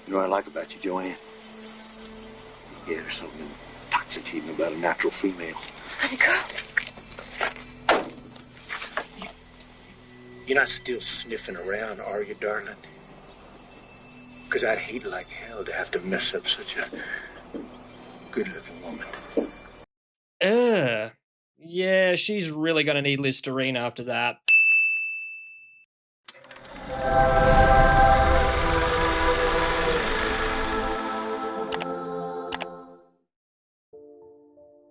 You know what I like about you, Joanne? Yeah, there's something intoxicating about a natural female. Uncle. You're not still sniffing around, are you, darling? Because I'd hate like hell to have to mess up such a good-looking woman. Yeah, she's really gonna need Listerine after that.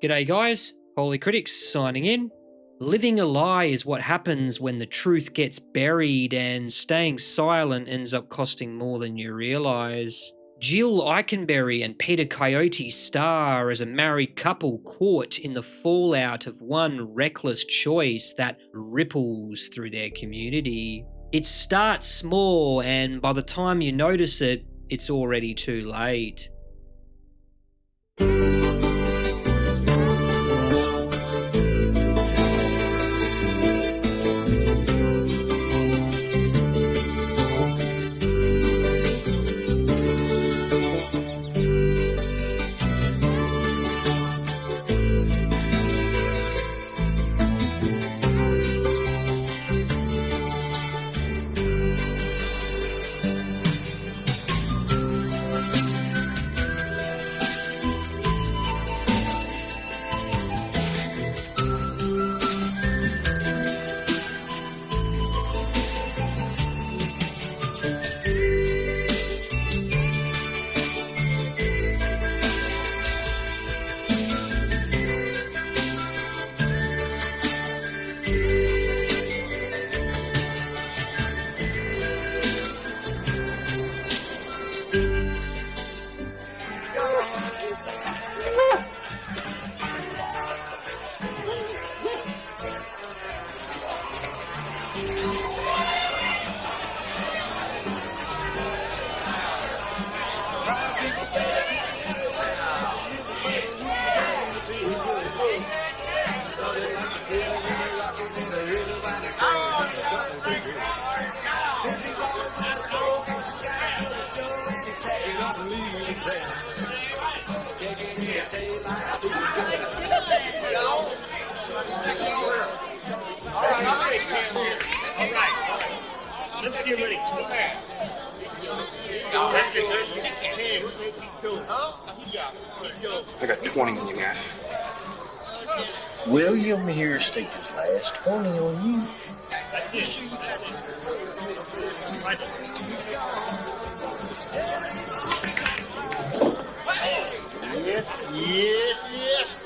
G'day guys, Holy Critics signing in. Living a lie is what happens when the truth gets buried and staying silent ends up costing more than you realise. Jill Eikenberry and Peter Coyote star as a married couple caught in the fallout of one reckless choice that ripples through their community. It starts small and by the time you notice it, it's already too late. I got 20 on you guys. William here staked his last 20 on you. Yes.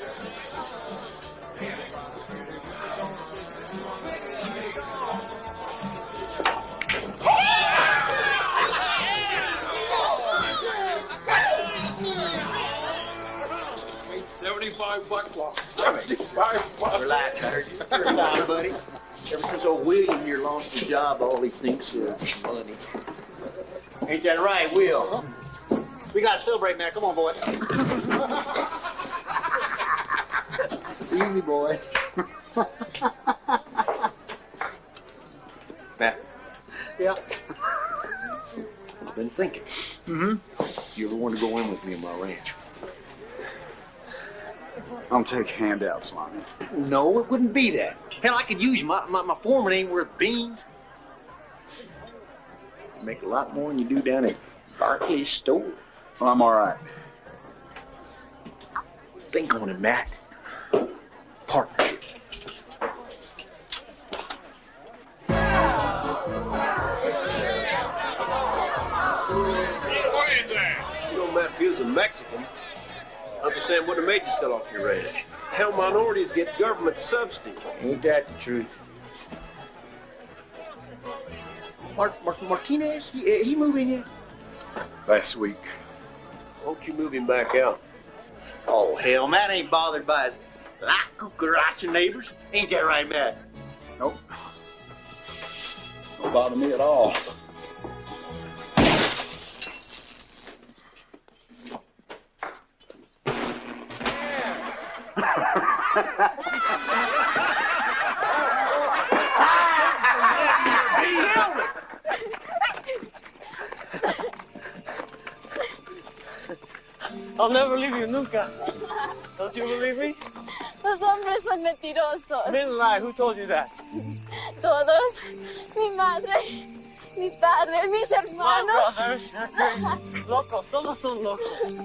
$75 lost. $75. Relax, I heard you. Relax, buddy. Ever since old William here lost his job, all he thinks is money. Ain't that right, Will? We gotta celebrate, man. Come on, boy. Easy, boy. Matt. Yeah. I've been thinking. You ever want to go in with me in my ranch? I'm take handouts, Lonnie. No, it wouldn't be that. Hell, I could use you. My foreman ain't worth beans. You make a lot more than you do down at Barclay's store. Well, I'm all right. Think on it, Matt. Partnership. What is that? You know, Matt feels a Mexican. Uncle Sam wouldn't have made you sell off your ranch. Hell, minorities get government subsidy. Ain't that the truth? Martinez, he moving yet? Last week. Won't you move him back out? Oh, hell, Matt ain't bothered by his La Cucaracha neighbors. Ain't that right, Matt? Nope. Don't bother me at all. I'll never leave you, nunca. Don't you believe me? Los hombres son mentirosos. Didn't lie. Who told you that? Todos. Mi madre, mi padre, mis My hermanos. brothers are crazy. Locos. Todos son locos.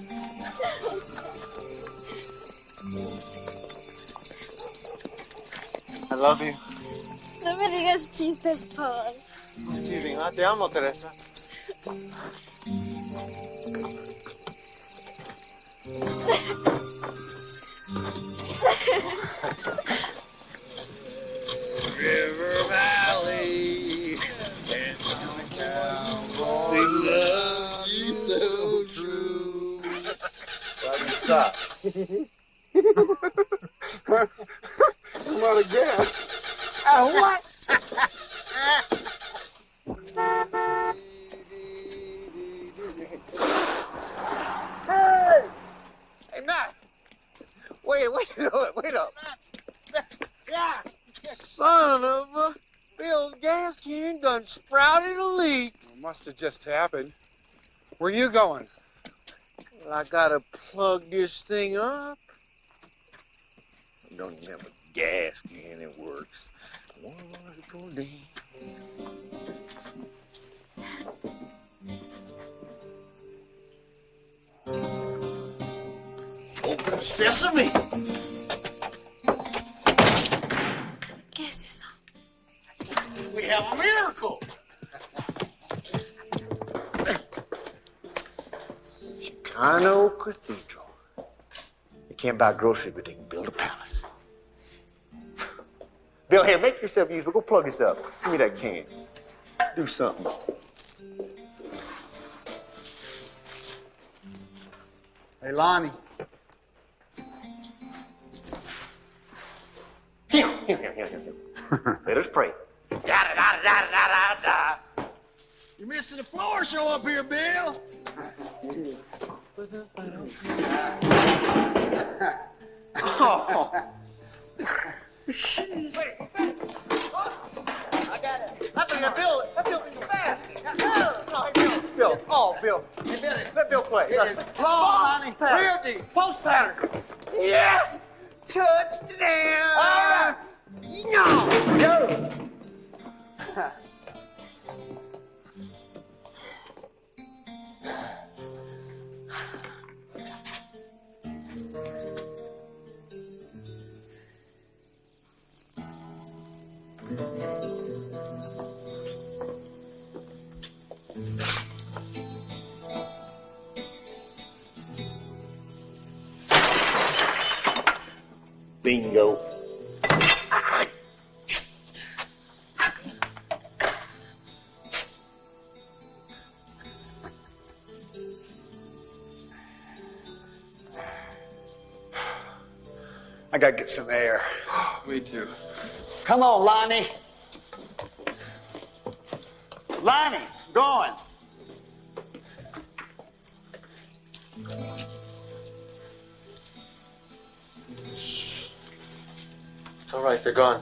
I love you. No me digas chistes, Paul. Who's teasing, huh? Te amo, Teresa. River Valley, and the cowboys love you so true. Why do you stop? I'm out of gas. Oh, what? Hey! Hey, Mack! Wait up. Yeah! Son of a... Bill's gas can done sprouted a leak. Must have just happened. Where you going? Well, I gotta plug this thing up. Don't even have a gas can, it works. Wonderful day. Open sesame! ¿Qué es eso? We have a miracle! Chicano Cathedral. You can't buy groceries, but they can build a palace. Bill, here, make yourself useful. Go plug this up. Give me that can. Do something. Hey, Lonnie. Here. Let us pray. Da-da-da-da-da-da-da. You're missing the floor show up here, Bill. Oh. I got it. That Bill is fast. No, hey, Bill. Oh, Bill. You did it. Let Bill play. Come on, Lonnie. Real deep. Post pattern. Yes. Touchdown. All right. No. Go. Bingo. I gotta get some air. Me too. Come on, Lonnie. Lonnie, going. It's all right. They're gone.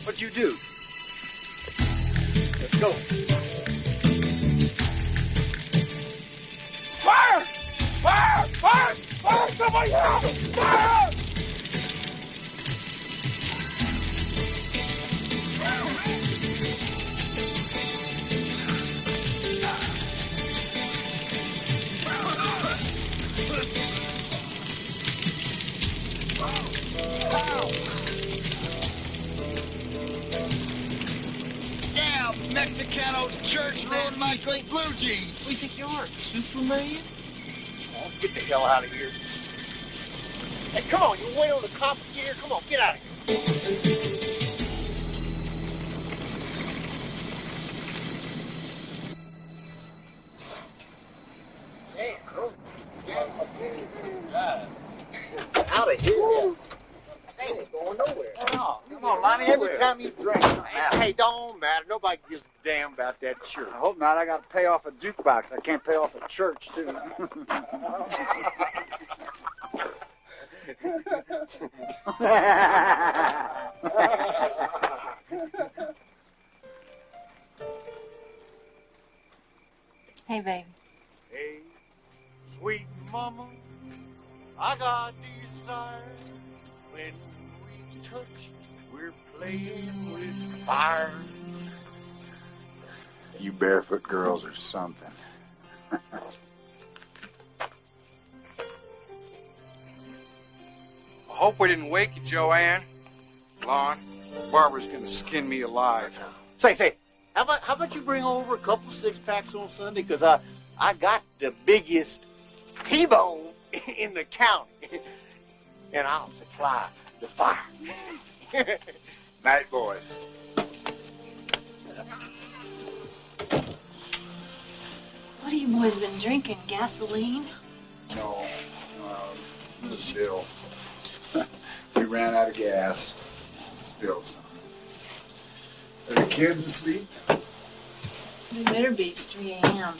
What'd you do? Let's go. Fire! Fire! Fire! Fire! Somebody help! Fire! Mexicano church ruined my great blue jeans. What do you think you are, Superman? Oh, get the hell out of here. Hey, come on, you wait on the cops to get here. Come on, get out of here. Damn, bro. Out of here. They ain't going nowhere. Come on, Lonnie. Every time you drink, Hey, don't matter. Nobody gives a damn about that church. I hope not. I got to pay off a jukebox. I can't pay off a church, too. Hey, baby. Hey, sweet mama, I got desire. When we touch, we're playing with fire. You barefoot girls are something. I hope we didn't wake you, Joanne. Lon, Barbara's gonna skin me alive. Say, how about you bring over a couple six-packs on Sunday? Because I got the biggest T-bone in the county. And I'll supply the fire. Night, boys. What have you boys been drinking? Gasoline? No, it was Bill. We ran out of gas. Spilled some. Are the kids asleep? You better be. It's 3 a.m.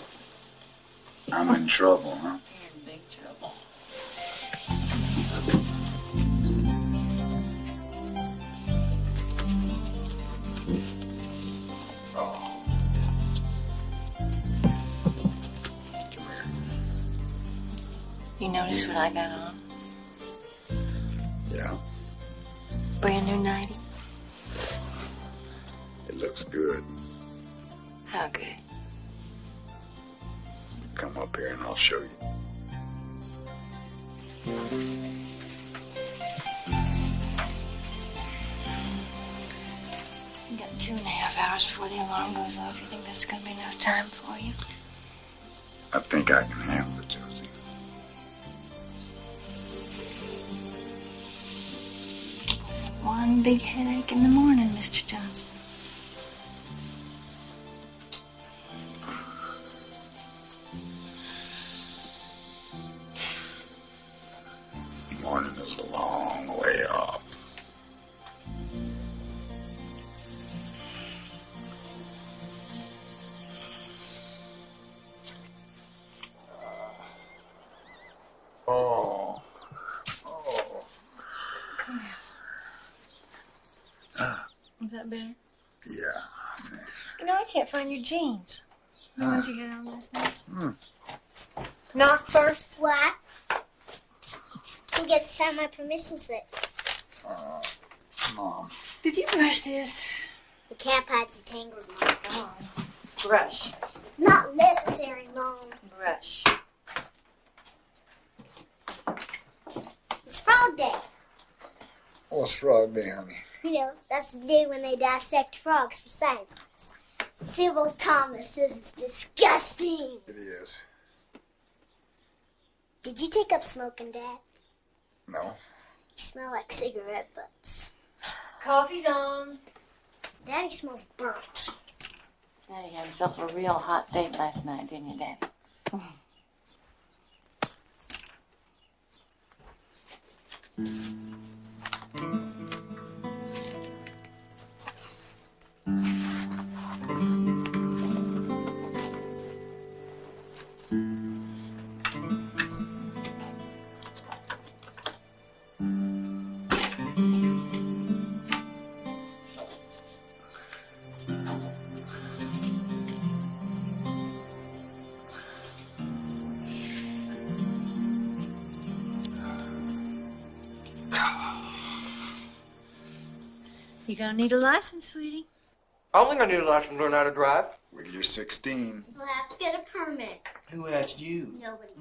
I'm in trouble, huh? You're in big trouble. Oh. Come here. You notice what I got on? Yeah, Brand new 90. it looks good. How good? Come up here and I'll show you. You got 2.5 hours before the alarm goes off. You think that's gonna be enough time for you? I think I can handle it, Josie. One big headache in the morning, Mr. Johnson. Morning is a long way off. Oh. Is that better? Yeah. You know, I can't find your jeans. The ones you had on last night. Knock first. What? Who gets to sign my permission slip? Mom. Did you brush this? The cat hides the tangles, Mom. Come on. Brush. It's not necessary, Mom. Brush. It's Frog Day. What's Frog Day, honey? You know, that's the day when they dissect frogs for science class. Cyril Thomas says it's disgusting. It is. Did you take up smoking, Dad? No. You smell like cigarette butts. Coffee's on. Daddy smells burnt. Daddy had himself a real hot date last night, didn't you, Daddy? You gonna need a license, sweetie. I don't think I need a license to learn how to drive. Well, you're 16. You'll have to get a permit. Who asked you? Nobody.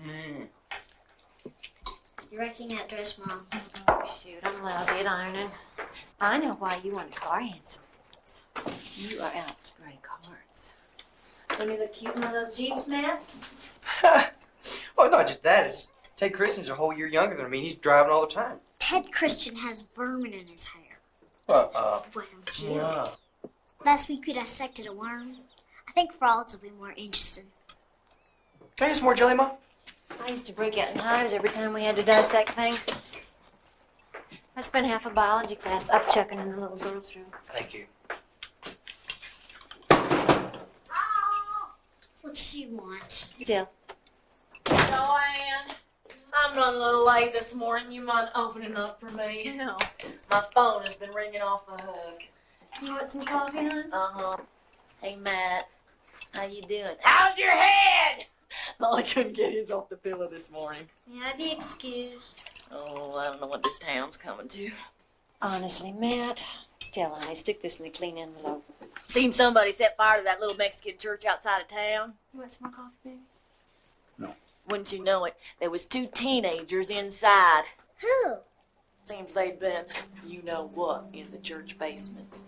You're wrecking that dress, Mom. Oh, shoot, I'm lousy at ironing. I know why you want a car, handsome. You are out to play cards. Don't you look cute in one of those jeans, Matt? Well, not just that. It's Ted Christian's a whole year younger than me. He's driving all the time. Ted Christian has vermin in his hair. Well, Jim. yeah. Last week we dissected a worm. I think frogs will be more interesting. Can I get some more jelly, Mom? I used to break out in hives every time we had to dissect things. I spent half a biology class upchucking in the little girls' room. Thank you. What's she want? Still. Joanne, I'm running a little late this morning. You mind opening up for me? No. My phone has been ringing off the hook. You want some coffee, hon? Uh-huh. Hey, Matt. How you doing? How's your head? Molly couldn't get his off the pillow this morning. Yeah, be excused. Oh, I don't know what this town's coming to. Honestly, Matt. Still, honey, stick this in a clean envelope. Seen somebody set fire to that little Mexican church outside of town? You want some more coffee, baby? Wouldn't you know it, there was 2 teenagers inside. Who? Seems they'd been, you know what, in the church basement.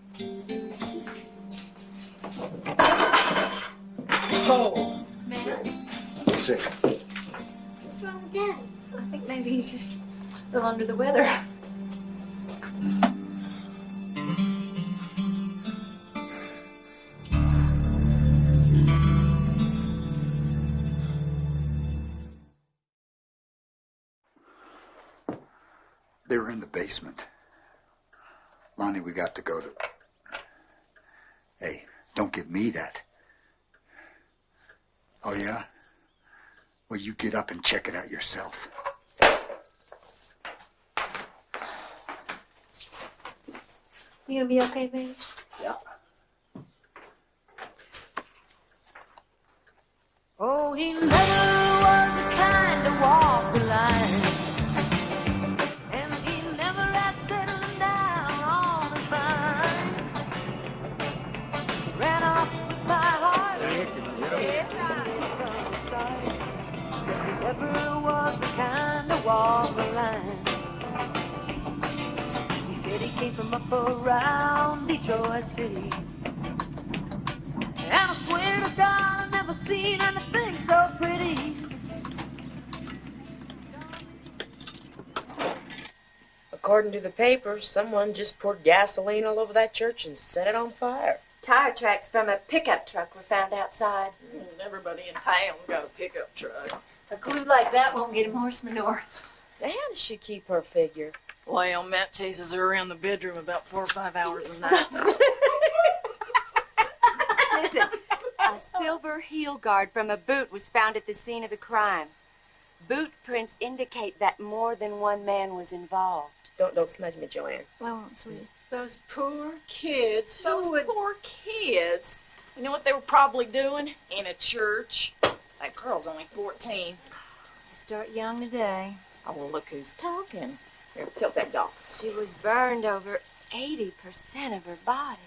Oh, Matt. Let's see. What's wrong with Daddy? I think maybe he's just a little under the weather. They were in the basement. Lonnie, we got to go to... Hey, don't give me that. Oh, yeah? Well, you get up and check it out yourself. You gonna be okay, baby? Yeah. Oh, he never was the kind to walk the line. And he never had settled down on his mind. Ran off with my heart. Yes, he never was the kind to walk the line. He said he came from up around Detroit City. And I swear to God, I've never seen anything so pretty. According to the papers, someone just poured gasoline all over that church and set it on fire. Tire tracks from a pickup truck were found outside. Everybody in town's got a pickup truck. A clue like that won't get him horse manure. Now, how does she keep her figure? Well, Matt chases her around the bedroom about 4 or 5 hours a night. Listen, a silver heel guard from a boot was found at the scene of the crime. Boot prints indicate that more than one man was involved. Don't smudge me, Joanne. I won't, sweetie. Those poor kids. Poor kids. You know what they were probably doing? In a church. That girl's only 14. They start young today. Oh, well, look who's talking. Here, tilt that dog. She was burned over 80% of her body.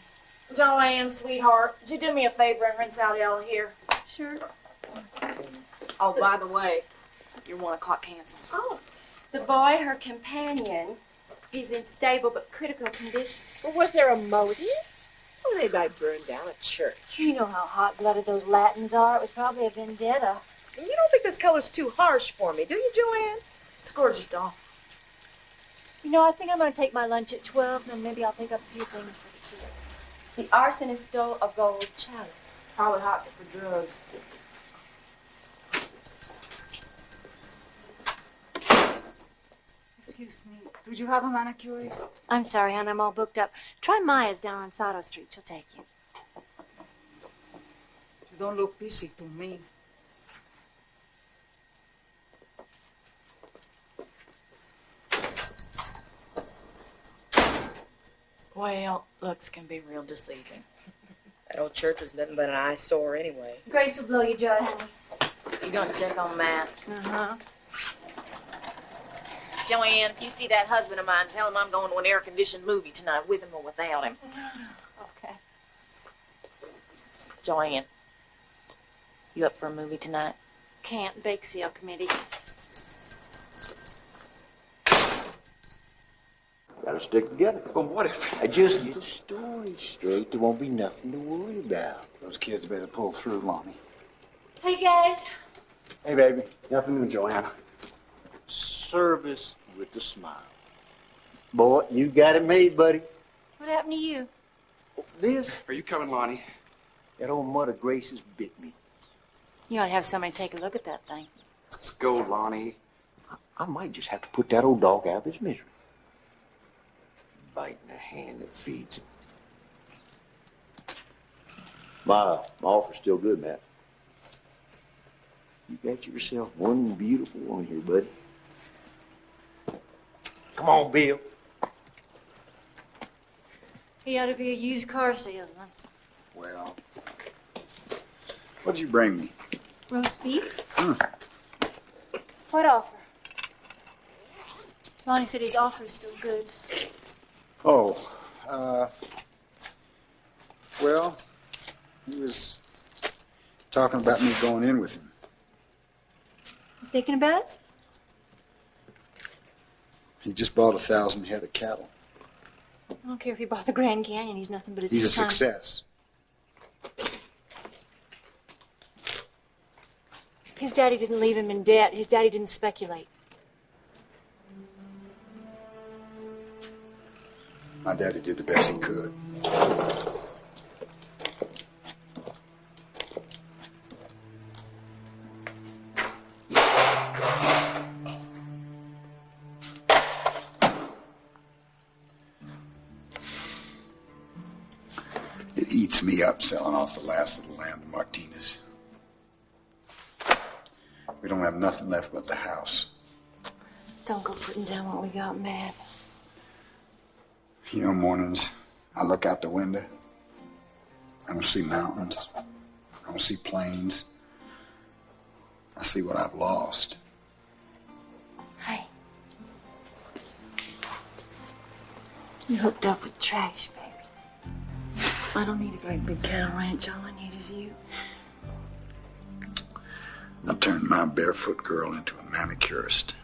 Joanne, sweetheart, would you do me a favor and rinse out all here? Sure. Oh, by the way, your 1 o'clock cancel. Oh, the boy, her companion, he's in stable but critical condition. Well, was there a motive? Well, anybody burned down a church. You know how hot-blooded those Latins are. It was probably a vendetta. And you don't think this color's too harsh for me, do you, Joanne? It's a gorgeous doll. You know, I think I'm going to take my lunch at 12, and maybe I'll pick up a few things for the kids. The arsonist stole a gold chalice. Probably hot for drugs. Excuse me, do you have a manicurist? I'm sorry, hon, I'm all booked up. Try Maya's down on Sato Street. She'll take you. You don't look busy to me. Well, looks can be real deceiving. That old church was nothing but an eyesore anyway. Grace will blow your joy, honey. You gonna check on Matt? Uh-huh. Joanne, if you see that husband of mine, tell him I'm going to an air-conditioned movie tonight, with him or without him. Okay. Joanne, you up for a movie tonight? Can't. Bake sale committee. Got Gotta stick together. But what if... I just get the story straight. There won't be nothing to worry about. Those kids better pull through, Lonnie. Hey, guys. Hey, baby. Good afternoon, Joanna. Service with a smile. Boy, you got it made, buddy. What happened to you? This? Are you coming, Lonnie? That old Mother Grace's bit me. You ought to have somebody take a look at that thing. Let's go, Lonnie. I might just have to put that old dog out of his misery. Biting the hand that feeds him. My offer's still good, Matt. You got yourself one beautiful one here, buddy. Come on, Bill. He ought to be a used car salesman. Well, what'd you bring me? Roast beef? What offer? Lonnie said his offer's still good. Oh, well, he was talking about me going in with him. You thinking about it? He just bought 1,000 head of cattle. I don't care if he bought the Grand Canyon. He's nothing but a He's a two-time- success. His daddy didn't leave him in debt. His daddy didn't speculate. My daddy did the best he could. It eats me up selling off the last of the land to Martinez. We don't have nothing left but the house. Don't go putting down what we got, Matt. You know, mornings, I look out the window. I don't see mountains. I don't see plains. I see what I've lost. Hey. You hooked up with trash, baby. I don't need a great big cattle ranch. All I need is you. I turned my barefoot girl into a manicurist.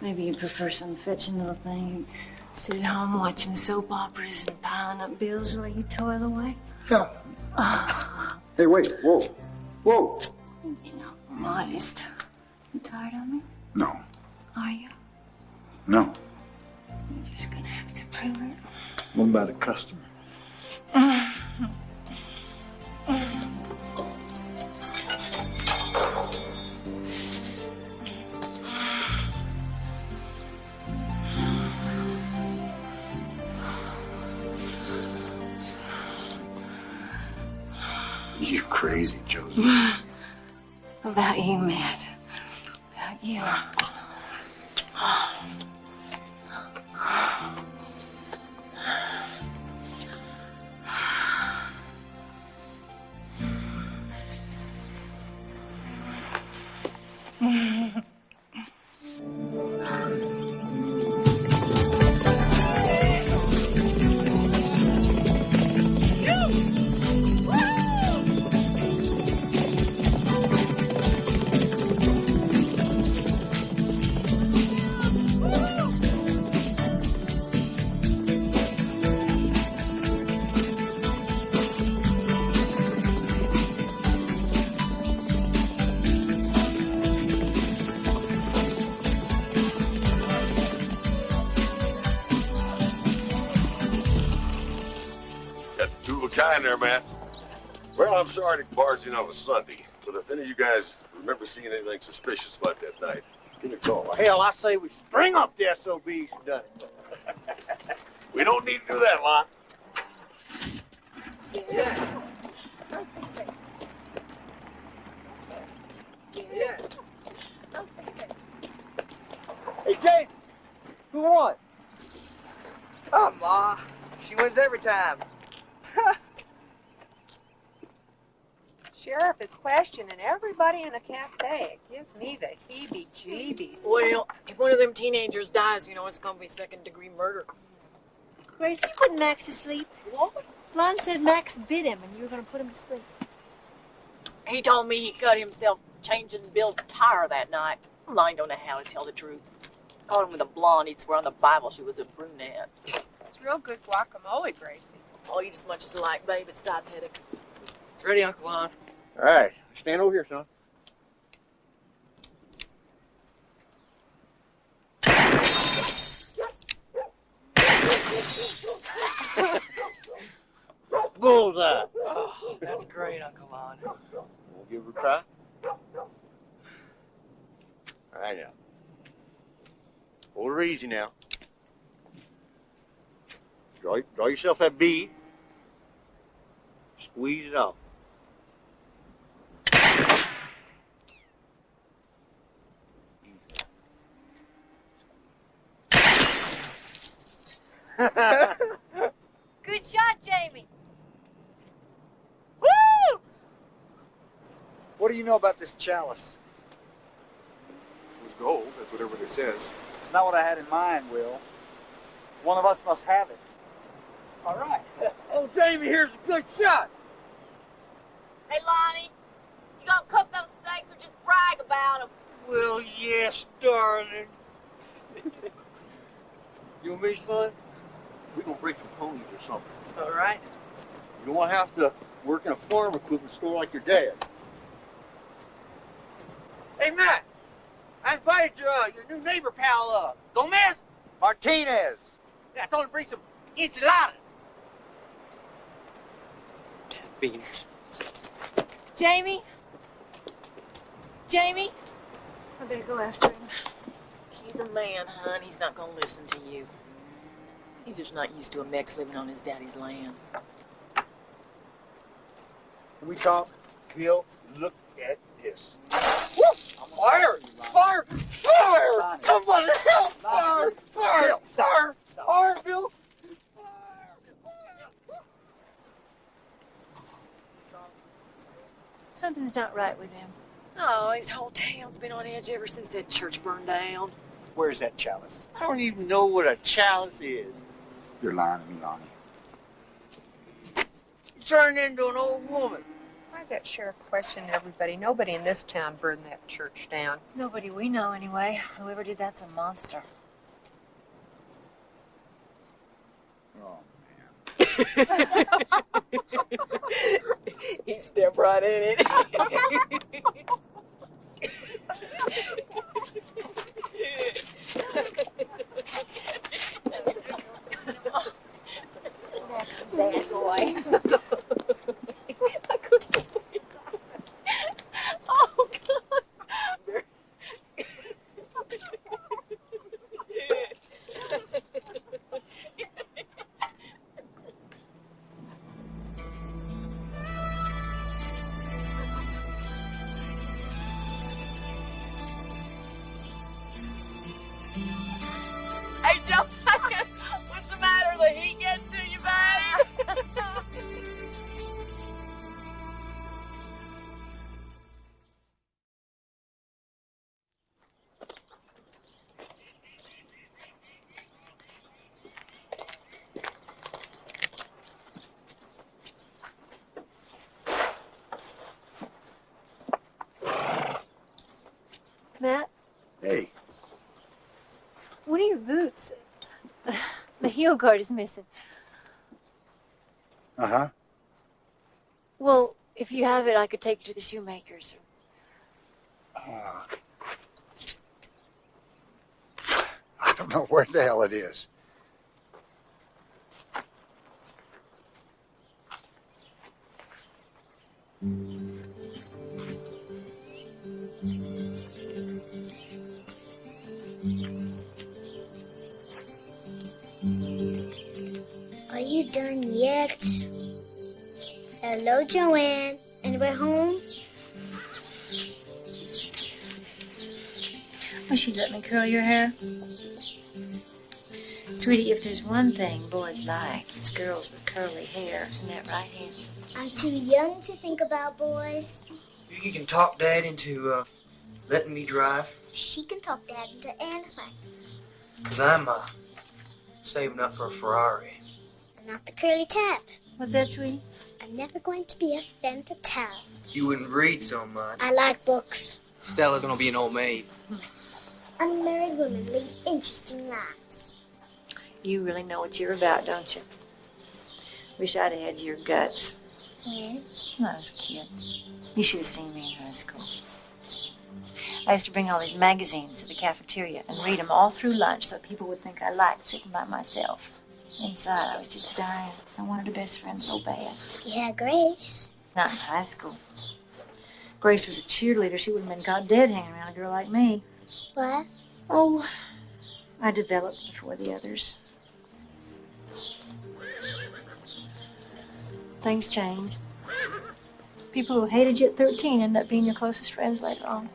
Maybe you prefer some fetching little thing. Sit at home watching soap operas and piling up bills while you toil away. Yeah. Hey, wait. Whoa. Whoa. You know, I'm honest. You tired of me? No. Are you? No. You're just gonna have to prove it. What about a customer? You crazy, Josie. About you, Matt. About you. Kind there, Matt. Well, I'm sorry to barge in on a Sunday, but if any of you guys remember seeing anything suspicious about that night, give me a call. Hell, I say we string up the SOBs and done it. We don't need to do that, Lon. Hey, Jane, who won? Oh, Ma. She wins every time. Sheriff is questioning everybody in the cafe. It gives me the heebie-jeebies. Well, if one of them teenagers dies, you know it's gonna be second-degree murder. Grace, you put Max to sleep. What? Lon said Max bit him and you were gonna put him to sleep. He told me he cut himself changing Bill's tire that night. Well, I don't know how to tell the truth. Called him with a blonde. He'd swear on the Bible she was a brunette. It's real good guacamole, Gracie. Oh, eat as much as you like, babe. It's dietetic. It's ready, Uncle Lon. All right, stand over here, son. Bullseye. Oh, that's great, Uncle Lon. We'll give it a try. All right, now. Hold her easy now. Draw yourself that bead. Squeeze it off. Good shot, Jamie. Woo! What do you know about this chalice? It was gold, that's what everybody says. It's not what I had in mind, Will. One of us must have it. All right. Oh, Jamie, here's a good shot. Hey, Lonnie, you gonna cook those steaks or just brag about them? Well, yes, darling. You and me, son? We're gonna break some ponies or something. All right. You don't want to have to work in a farm equipment store like your dad. Hey, Matt, I invited your new neighbor pal, Gomez. Martinez. Yeah, I told him to bring some enchiladas. Beaners. Jamie? Jamie? I better go after him. He's a man, hon. He's not gonna listen to you. He's just not used to a Mex living on his daddy's land. Can we talk? Bill, look at this. Fire! Fire! Fire! Somebody help! Fire! Fire! Fire! Fire, Bill! Something's not right with him. Oh, his whole town's been on edge ever since that church burned down. Where's that chalice? I don't even know what a chalice is. You're lying to me, Lonnie. You turned into an old woman. Why is that sheriff questioning everybody? Nobody in this town burned that church down. Nobody we know, anyway. Whoever did that's a monster. Oh, He stepped right in it. Bad boy. Oh, God. Hey, Joe, what's the matter? The heat getting to you, babe? Matt, hey, one of your boots. The heel guard is missing. uh-huh. Well, if you have it, I could take it to the shoemaker's. I don't know where the hell it is. Are you done yet? Hello, Joanne. And we're home? Wish you'd let me curl your hair. Sweetie, if there's one thing boys like, it's girls with curly hair. Isn't that right, Hank? I'm too young to think about boys. You can talk Dad into letting me drive, She can talk Dad into anything. because I'm saving up for a Ferrari. And not the curly tap. What's that, sweetie? I'm never going to be a femme fatale. You wouldn't read so much. I like books. Stella's gonna be an old maid. unmarried women lead interesting lives. You really know what you're about, don't you? Wish I'd have had your guts. Yeah. When I was a kid. You should have seen me in high school. I used to bring all these magazines to the cafeteria and read them all through lunch so people would think I liked sitting by myself. Inside, I was just dying. I wanted a best friend so bad. Yeah, Grace. Not in high school. Grace was a cheerleader. She would have been caught dead hanging around a girl like me. What? Oh, I developed before the others. Things change. People who hated you at 13 end up being your closest friends later on.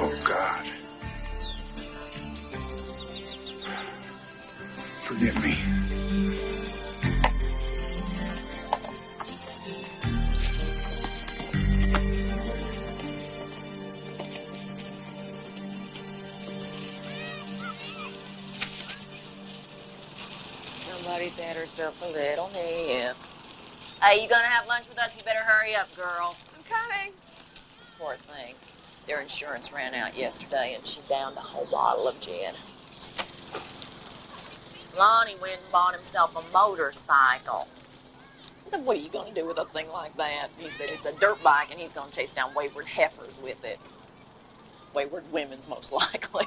Oh, God. Forgive me. Somebody's had herself a little nip. Hey, you gonna have lunch with us? You better hurry up, girl. I'm coming. Poor thing. Their insurance ran out yesterday, and she downed a whole bottle of gin. Lonnie went and bought himself a motorcycle. I said, what are you gonna do with a thing like that? He said it's a dirt bike, and he's gonna chase down wayward heifers with it. Wayward women's most likely.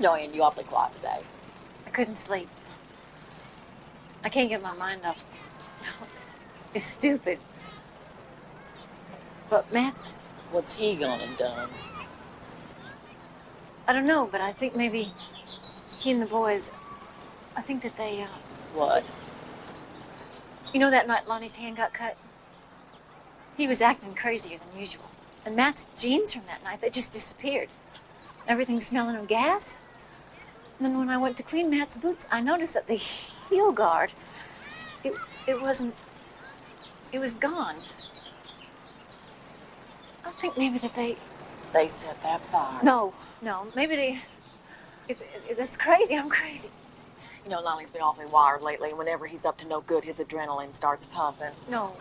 Joanne, you awfully quiet today. I couldn't sleep. I can't get my mind off. It's stupid. But Matt's... What's he gonna done? I don't know, but I think maybe he and the boys... I think that they, What? You know that night Lonnie's hand got cut? He was acting crazier than usual. And Matt's jeans from that night, they just disappeared. Everything smelling of gas. And then when I went to clean Matt's boots, I noticed that the heel guard, it wasn't, it was gone. I think maybe that they set that fire. No, maybe they, that's crazy, I'm crazy. You know, Lonnie's been awfully wired lately, and whenever he's up to no good, his adrenaline starts pumping. No,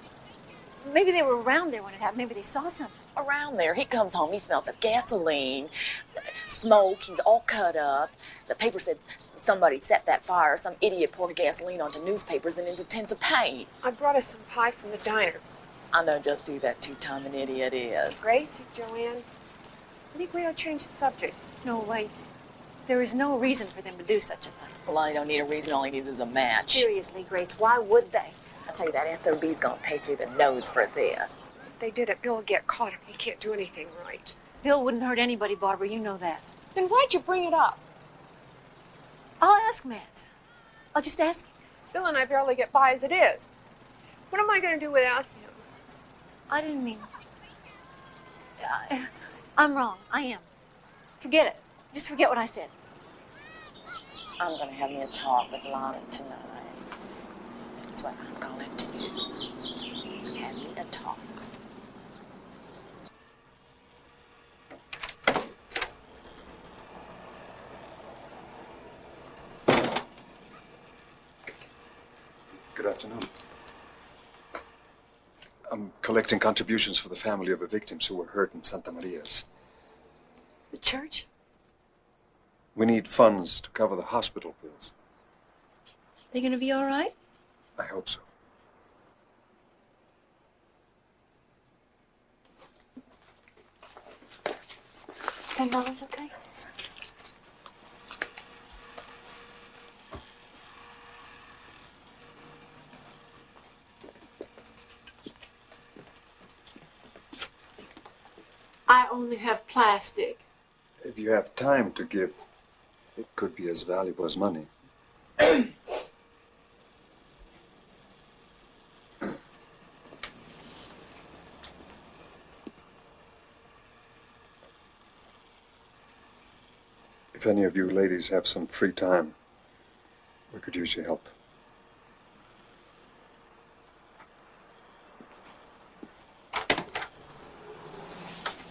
maybe they were around there when it happened, maybe they saw something. Around there, he comes home, he smells of gasoline, smoke, he's all cut up. The paper said somebody set that fire, some idiot poured gasoline onto newspapers and into tins of paint. I brought us some pie from the diner. I know just who that two-time an idiot is. Gracie, Joanne, I think we ought to change the subject. No, wait. There is no reason for them to do such a thing. Well, Lonnie don't need a reason, all he needs is a match. Seriously, Grace, why would they? I tell you, that SOB's gonna pay through the nose for this. If they did it, Bill would get caught if he can't do anything right. Bill wouldn't hurt anybody, Barbara, you know that. Then why'd you bring it up? I'll ask Matt. I'll just ask him. Bill and I barely get by as it is. What am I going to do without him? I didn't mean... I'm wrong. I am. Forget it. Just forget what I said. I'm gonna have me a talk with Lonnie tonight. That's what I'm gonna do. Have me a talk. Good afternoon. I'm collecting contributions for the family of the victims who were hurt in Santa Maria's. The church? We need funds to cover the hospital bills. They gonna be all right? I hope so. $10, okay? I only have plastic. If you have time to give, it could be as valuable as money. If any of you ladies have some free time, we could use your help.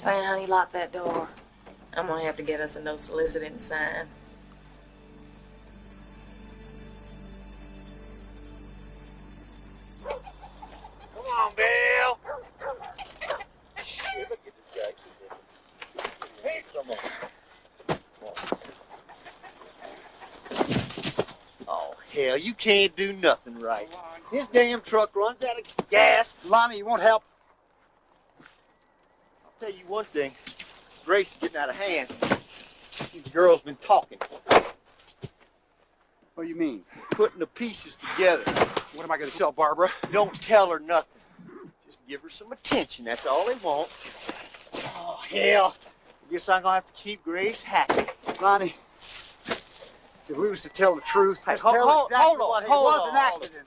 Joanne, honey, lock that door. I'm gonna have to get us a no soliciting sign. Come on, Bill. Shit, look at this guy. Hey, come on. Oh, hell, you can't do nothing right. This damn truck runs out of gas. Lonnie, you won't help? I'll tell you one thing. Grace is getting out of hand. These girls been talking. What do you mean? Putting the pieces together. What am I going to tell Barbara? Don't tell her nothing. Just give her some attention. That's all they want. Oh, hell. I guess I'm going to have to keep Grace happy. Lonnie, if we was to tell the truth, Hey, just tell hold exactly on, what it hold was on, an hold on. accident.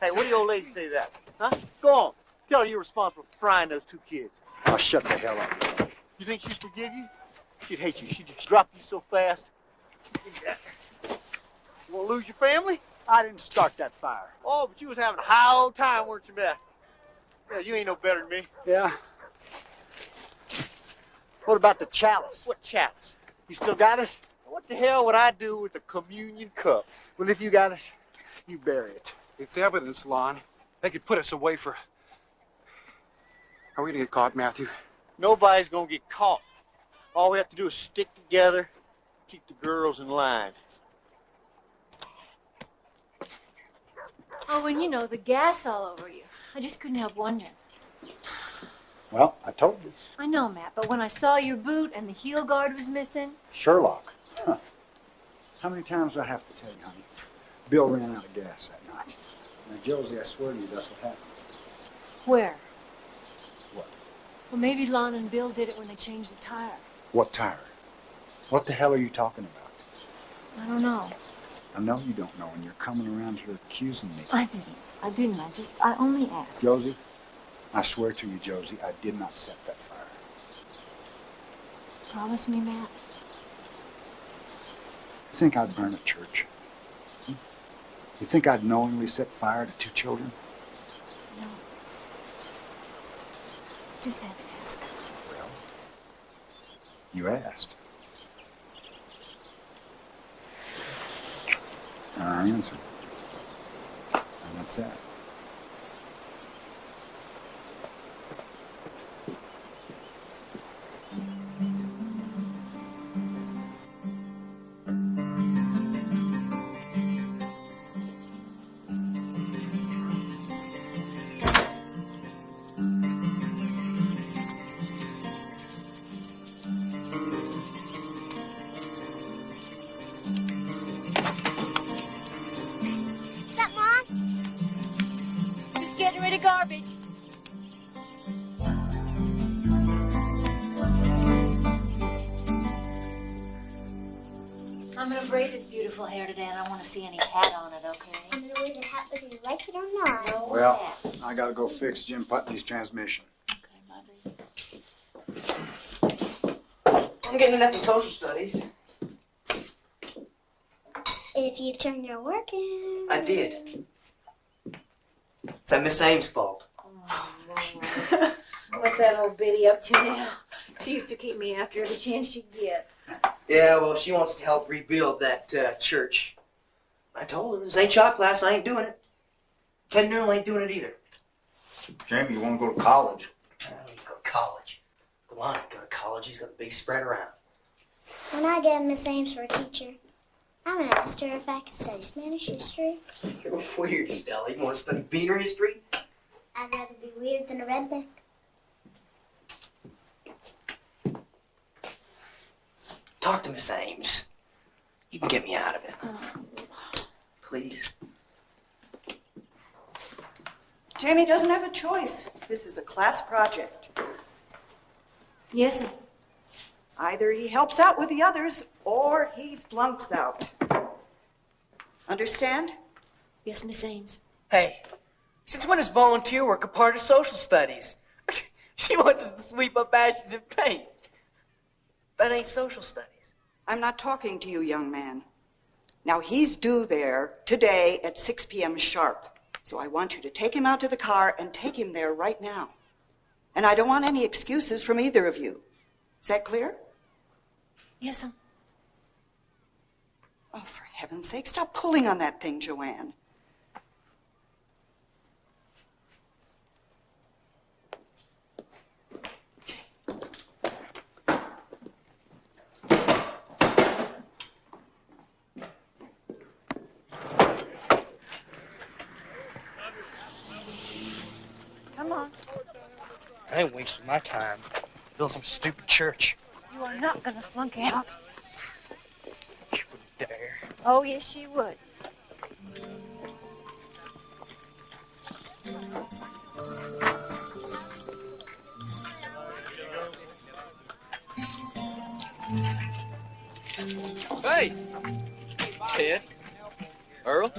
Hey, what do you old lady say to that? Huh? Go on. Tell her you're responsible for frying those two kids. Oh, shut the hell up. You think she'd forgive you? She'd hate you. She'd just drop you so fast. You want to lose your family? I didn't start that fire. Oh, but you was having a high old time, weren't you, Matt? Yeah, you ain't no better than me. Yeah? What about the chalice? What chalice? You still got it? What the hell would I do with the communion cup? Well, if you got it, you bury it. It's evidence, Lon. They could put us away for... Are we gonna get caught, Matthew? Nobody's gonna get caught. All we have to do is stick together, keep the girls in line. Oh, and you know, the gas all over you. I just couldn't help wondering. Well, I told you. I know, Matt, but when I saw your boot and the heel guard was missing... Sherlock. Huh. How many times do I have to tell you, honey? Bill ran out of gas that night. Now, Josie, I swear to you, that's what happened. Where? What? Well, maybe Lon and Bill did it when they changed the tire. What tire? What the hell are you talking about? I don't know. I know you don't know, and you're coming around here accusing me. I didn't. I only asked. Josie, I swear to you, Josie, I did not set that fire. Promise me, Matt? You think I'd burn a church? You think I'd knowingly set fire to two children? No. Just had to ask. Well, you asked. And I answered. And that's that. Getting rid of garbage. I'm gonna braid this beautiful hair today, and I want to see any hat on it, okay? I'm gonna wear the hat whether you like it or not. No Well, hats. I gotta go fix Jim Putney's transmission. I'm getting enough in social studies. If you turn your work in. I did. It's that Miss Ames' fault. What's that old biddy up to now? She used to keep me after every chance she'd get. Yeah, well, she wants to help rebuild that church. I told her, this ain't shop class, I ain't doing it. Ken Newell ain't doing it either. Jamie, you want to go to college? I don't need to go to college. Go on, go to college. He's got a big spread around. When I get Miss Ames for a teacher, I'm gonna ask her if I can study Spanish history. You're weird, Stella. You want to study beaner history? I'd rather be weird than a redneck. Talk to Miss Ames. You can get me out of it. Please. Jamie doesn't have a choice. This is a class project. Yes, sir. Either he helps out with the others or he flunks out. Understand? Yes, Miss Ames. Hey, since when is volunteer work a part of social studies? She wants us to sweep up ashes and paint. That ain't social studies. I'm not talking to you, young man. Now, he's due there today at 6 p.m. sharp. So I want you to take him out to the car and take him there right now. And I don't want any excuses from either of you. Is that clear? Yes, sir. Oh, for heaven's sake, stop pulling on that thing, Joanne. Come on. I ain't wasting my time. Build some stupid church. You are not going to flunk out. You wouldn't dare. Oh, yes, she would. Hey! Ted? Earl?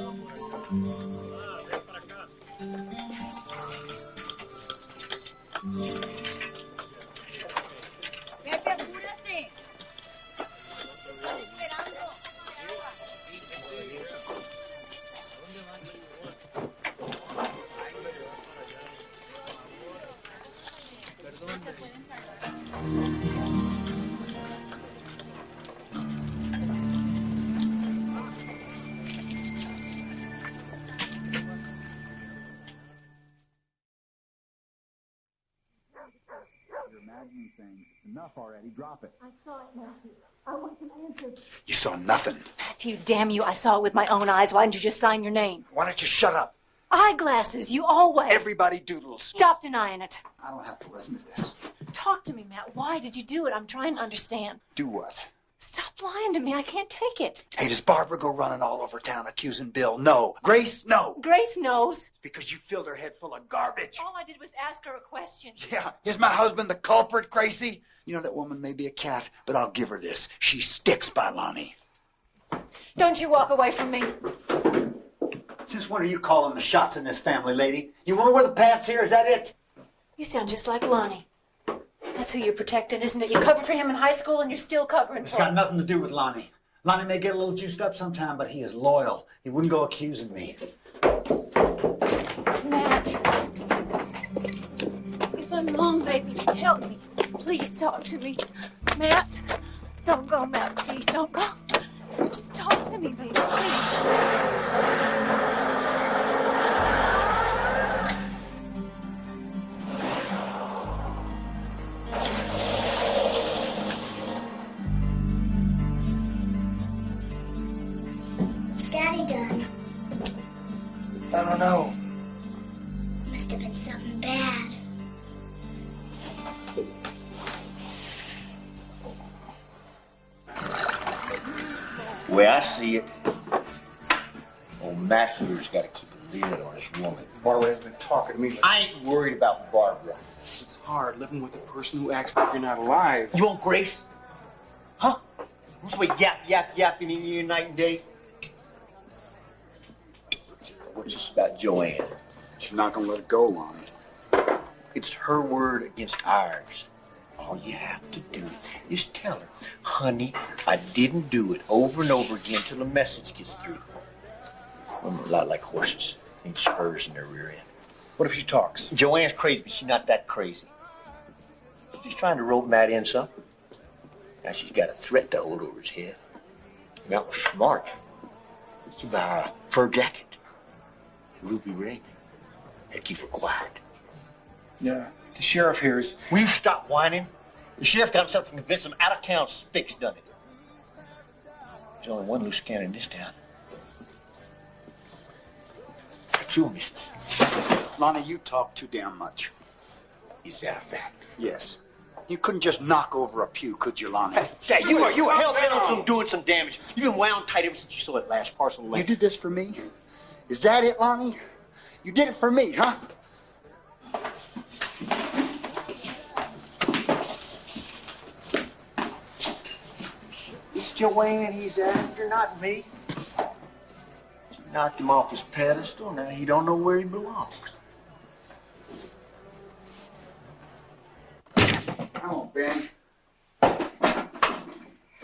You're imagining things. Enough already. Drop it. I saw it, Matthew. I want some answers. You saw nothing. Matthew, damn you, I saw it with my own eyes. Why didn't you just sign your name? Why don't you shut up? Eyeglasses, you always. Everybody doodles. Stop denying it. I don't have to listen to this. Talk to me, Matt. Why did you do it? I'm trying to understand. Do what? Stop lying to me. I can't take it. Hey, does Barbara go running all over town accusing Bill? No. Grace? No. Grace knows. Because you filled her head full of garbage. All I did was ask her a question. Yeah. Is my husband the culprit, Gracie? You know, that woman may be a cat, but I'll give her this. She sticks by Lonnie. Don't you walk away from me. Since when are you calling the shots in this family, lady? You want to wear the pants here? Is that it? You sound just like Lonnie. That's who you're protecting, isn't it? You covered for him in high school and you're still covering It's for got him. nothing to do with Lonnie. Lonnie may get a little juiced up sometime, but he is loyal. He wouldn't go accusing me. Matt. If I'm wrong, baby, help me. Please talk to me. Matt. Don't go, Matt. Please don't go. Just talk to me, baby. Please. What's Daddy done? I don't know. Must have been something bad. The way I see it, old Mack here's got to keep a lid on his woman. Barbara has been talking to me. I ain't worried about Barbara. It's hard living with a person who acts like you're not alive. You want Grace? Huh? What's the way yapping in you night and day? What's this about Joanne? She's not going to let it go, Lonnie. It's her word against ours. All you have to do is tell her, honey, I didn't do it, over and over again till the message gets through. Women are a lot like horses. Need spurs in their rear end. What if she talks? Joanne's crazy, but she's not that crazy. She's just trying to rope Matt in something. Now she's got a threat to hold over his head. Matt was smart. She'd buy her a fur jacket, a ruby ring, and keep her quiet. Yeah. The sheriff here is... Will you stop whining? The sheriff got himself to convince him out of town's fix done it. There's only one loose cannon in this town. It's you, mister. Lonnie, you talk too damn much. Is that a fact? Yes. You couldn't just knock over a pew, could you, Lonnie? Say, you were hell-bent on doing some damage. You've been wound tight ever since you saw that last parcel of land. You did this for me? Is that it, Lonnie? You did it for me, huh? Joanne he's after, not me. She knocked him off his pedestal. Now he don't know where he belongs. Come on, Ben.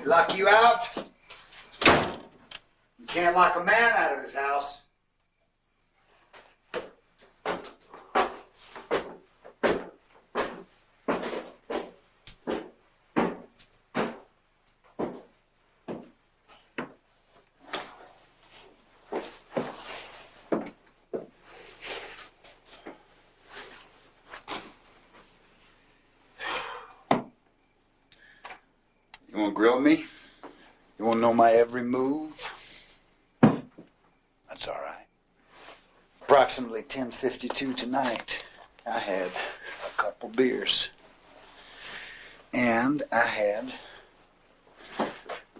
Lock you out? You can't lock a man out of his house. You want to grill me? You want to know my every move? That's all right. Approximately 10:52 tonight, I had a couple beers. And I had a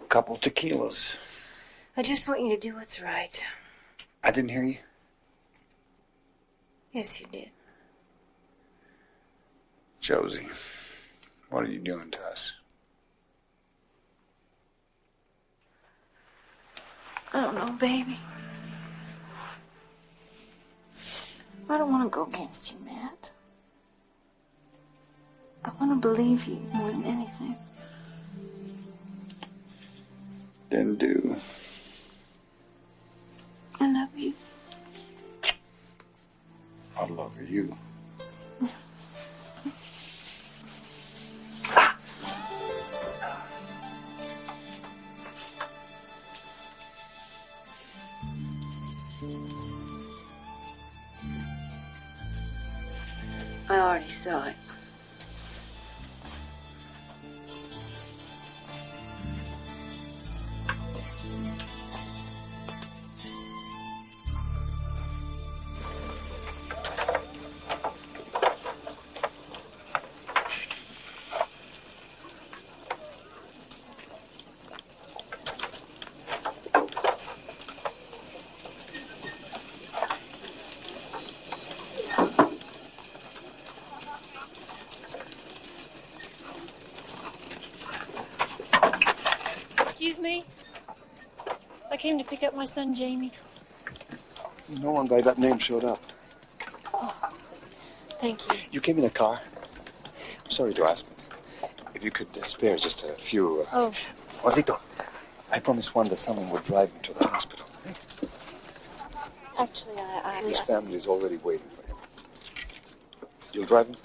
couple tequilas. I just want you to do what's right. I didn't hear you. Yes, you did. Josie, what are you doing to us? I don't know, baby. I don't want to go against you, Matt. I want to believe you more than anything. Then do. I love you. I love you. I already saw it. Excuse me? I came to pick up my son, Jamie. No one by that name showed up. Oh, thank you. You came in a car? I'm sorry to ask, but if you could spare just a few... Oh. Juanito, I promised Juan that someone would drive him to the hospital. Actually, His family is already waiting for him. You'll drive him?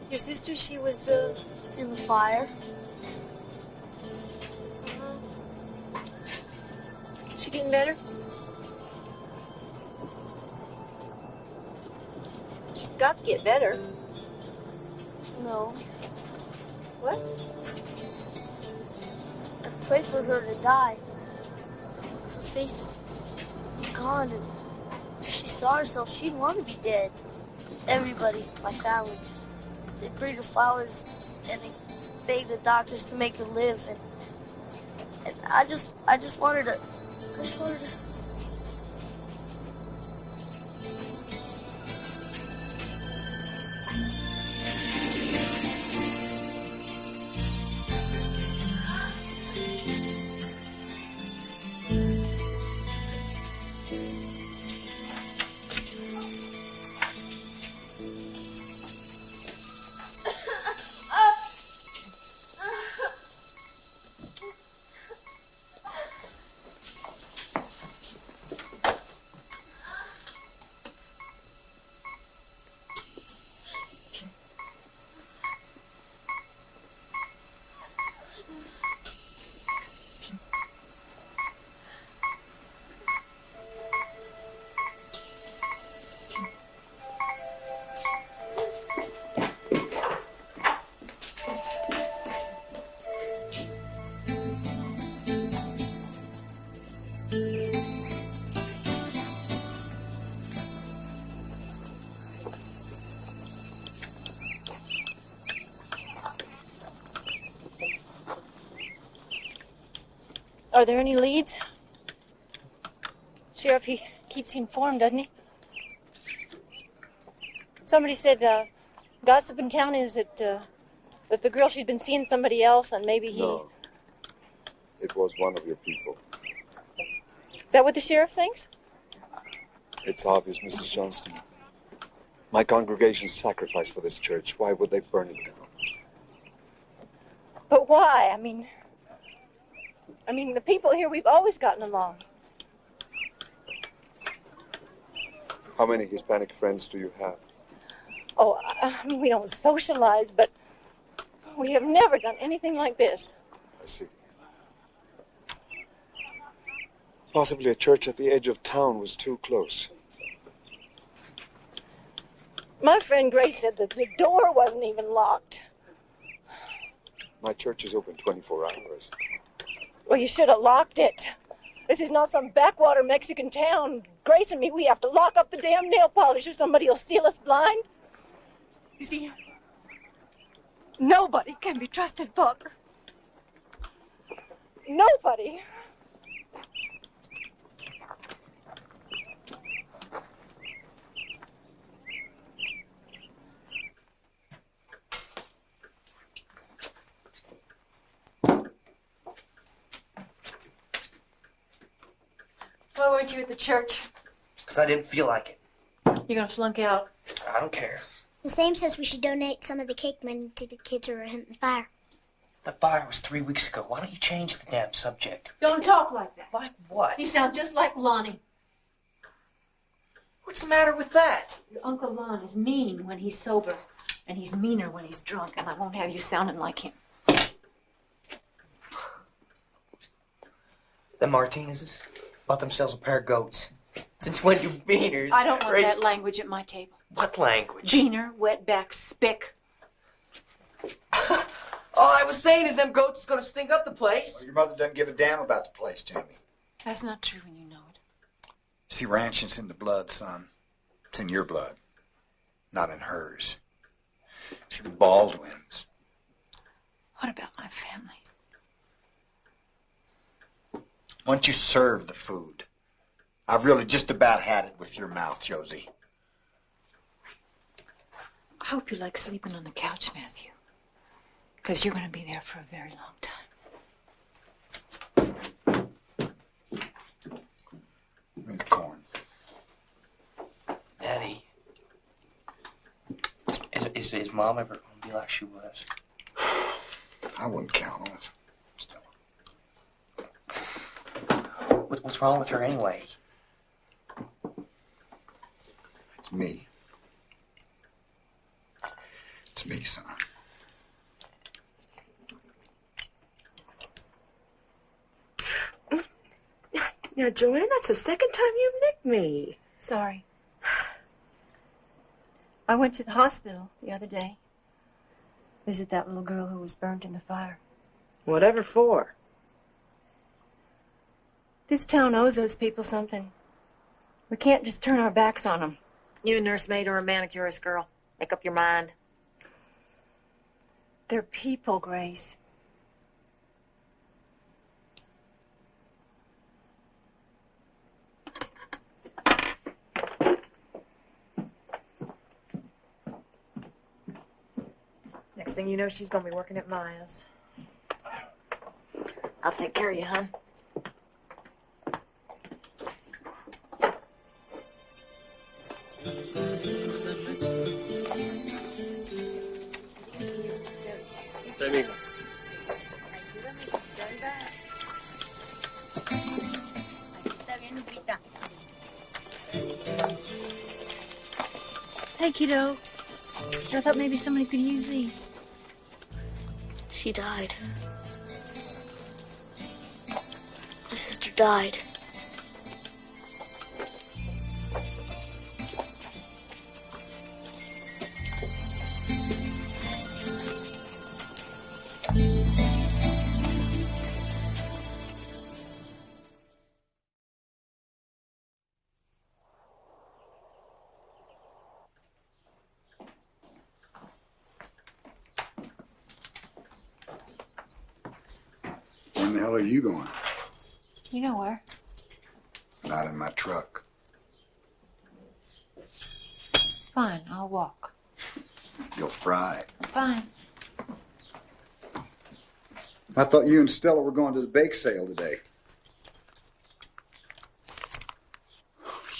Your sister, she was, in the fire. She getting better? She's got to get better. No. What? I pray for her to die. Her face is gone, and if she saw herself, she'd want to be dead. Everybody, my family, they bring her flowers, and they beg the doctors to make her live, and I just wanted her. I just wanted her. Are there any leads? Sheriff, he keeps you informed, doesn't he? Somebody said, gossip in town is that the girl, she'd been seeing somebody else, and maybe he... No. It was one of your people. Is that what the sheriff thinks? It's obvious, Mrs. Johnston. My congregation's sacrificed for this church. Why would they burn it down? But why? I mean, the people here, we've always gotten along. How many Hispanic friends do you have? Oh, I mean, we don't socialize, but we have never done anything like this. I see. Possibly a church at the edge of town was too close. My friend Grace said that the door wasn't even locked. My church is open 24 hours. Well, you should have locked it. This is not some backwater Mexican town. Grace and me, we have to lock up the damn nail polish or somebody will steal us blind. You see, nobody can be trusted, Father. Nobody. Why weren't you at the church? Because I didn't feel like it. You're gonna flunk out. I don't care. The same says we should donate some of the cake money to the kids who are hunting the fire. The fire was 3 weeks ago. Why don't you change the damn subject? Don't talk like that. Like what? He sounds just like Lonnie. What's the matter with that? Your Uncle Lon is mean when he's sober, and he's meaner when he's drunk, and I won't have you sounding like him. The Martinezes bought themselves a pair of goats. Since when do beaners... I don't want that language at my table. What language? Beaner, wetback, spick. All I was saying is them goats is gonna stink up the place. Well, your mother doesn't give a damn about the place, Jamie. That's not true and you know it. See, ranching's in the blood, son. It's in your blood, not in hers. See, the Baldwins. What about my family? Once you serve the food, I've really just about had it with your mouth, Josie. I hope you like sleeping on the couch, Matthew. Because you're going to be there for a very long time. Give me the corn. Daddy, is Mom ever going to be like she was? I wouldn't count on it. What's wrong with her anyway? It's me. It's me, son. Now, Joanne, that's the second time you've nicked me. Sorry. I went to the hospital the other day. Visit that little girl who was burnt in the fire. Whatever for? This town owes those people something. We can't just turn our backs on them. You a nursemaid or a manicurist, girl? Make up your mind. They're people, Grace. Next thing you know, she's gonna be working at Maya's. I'll take care of you, hon. Benito. Hey, kiddo. I thought maybe somebody could use these. She died. My sister died. Where the hell are you going? You know where? Not in my truck. Fine, I'll walk. You'll fry. Fine. I thought you and Stella were going to the bake sale today.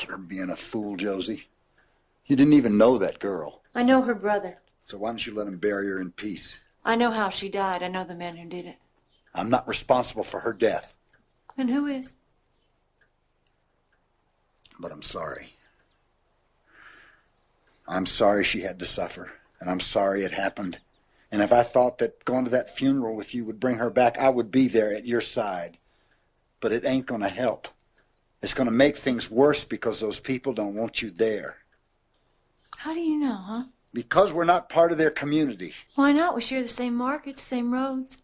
You're being a fool, Josie. You didn't even know that girl. I know her brother. So why don't you let him bury her in peace? I know how she died. I know the man who did it. I'm not responsible for her death. Then who is? But I'm sorry. I'm sorry she had to suffer, and I'm sorry it happened. And if I thought that going to that funeral with you would bring her back, I would be there at your side. But it ain't going to help. It's going to make things worse because those people don't want you there. How do you know, huh? Because we're not part of their community. Why not? We share the same markets, same roads.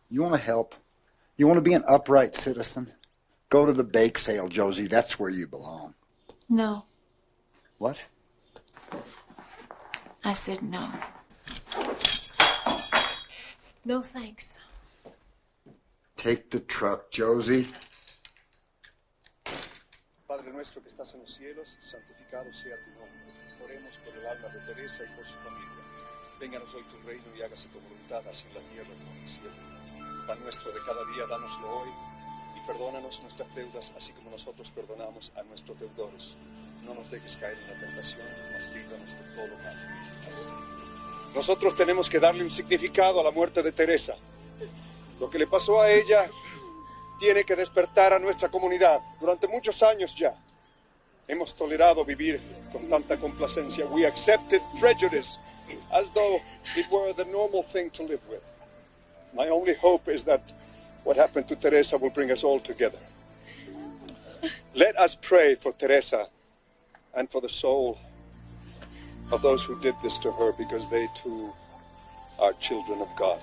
You want to help? You want to be an upright citizen? Go to the bake sale, Josie. That's where you belong. No. What? I said no. No thanks. Take the truck, Josie. Padre nuestro que estás en los cielos, santificado sea tu nombre. Oremos por el alma de Teresa y por su familia. Vénganos hoy tu reino y hágase tu voluntad, así en la tierra como en el cielo. Pan nuestro de cada día, dánoslo hoy, y perdónanos nuestras deudas, así como nosotros perdonamos a nuestros deudores. No nos dejes caer en la tentación, mas líbranos de todo mal. Nosotros tenemos que darle un significado a la muerte de Teresa. Lo que le pasó a ella tiene que despertar a nuestra comunidad. Durante muchos años ya hemos tolerado vivir con tanta complacencia. We accepted prejudice as though it were the normal thing to live with. My only hope is that what happened to Teresa will bring us all together. Let us pray for Teresa and for the soul of those who did this to her, because they too are children of God.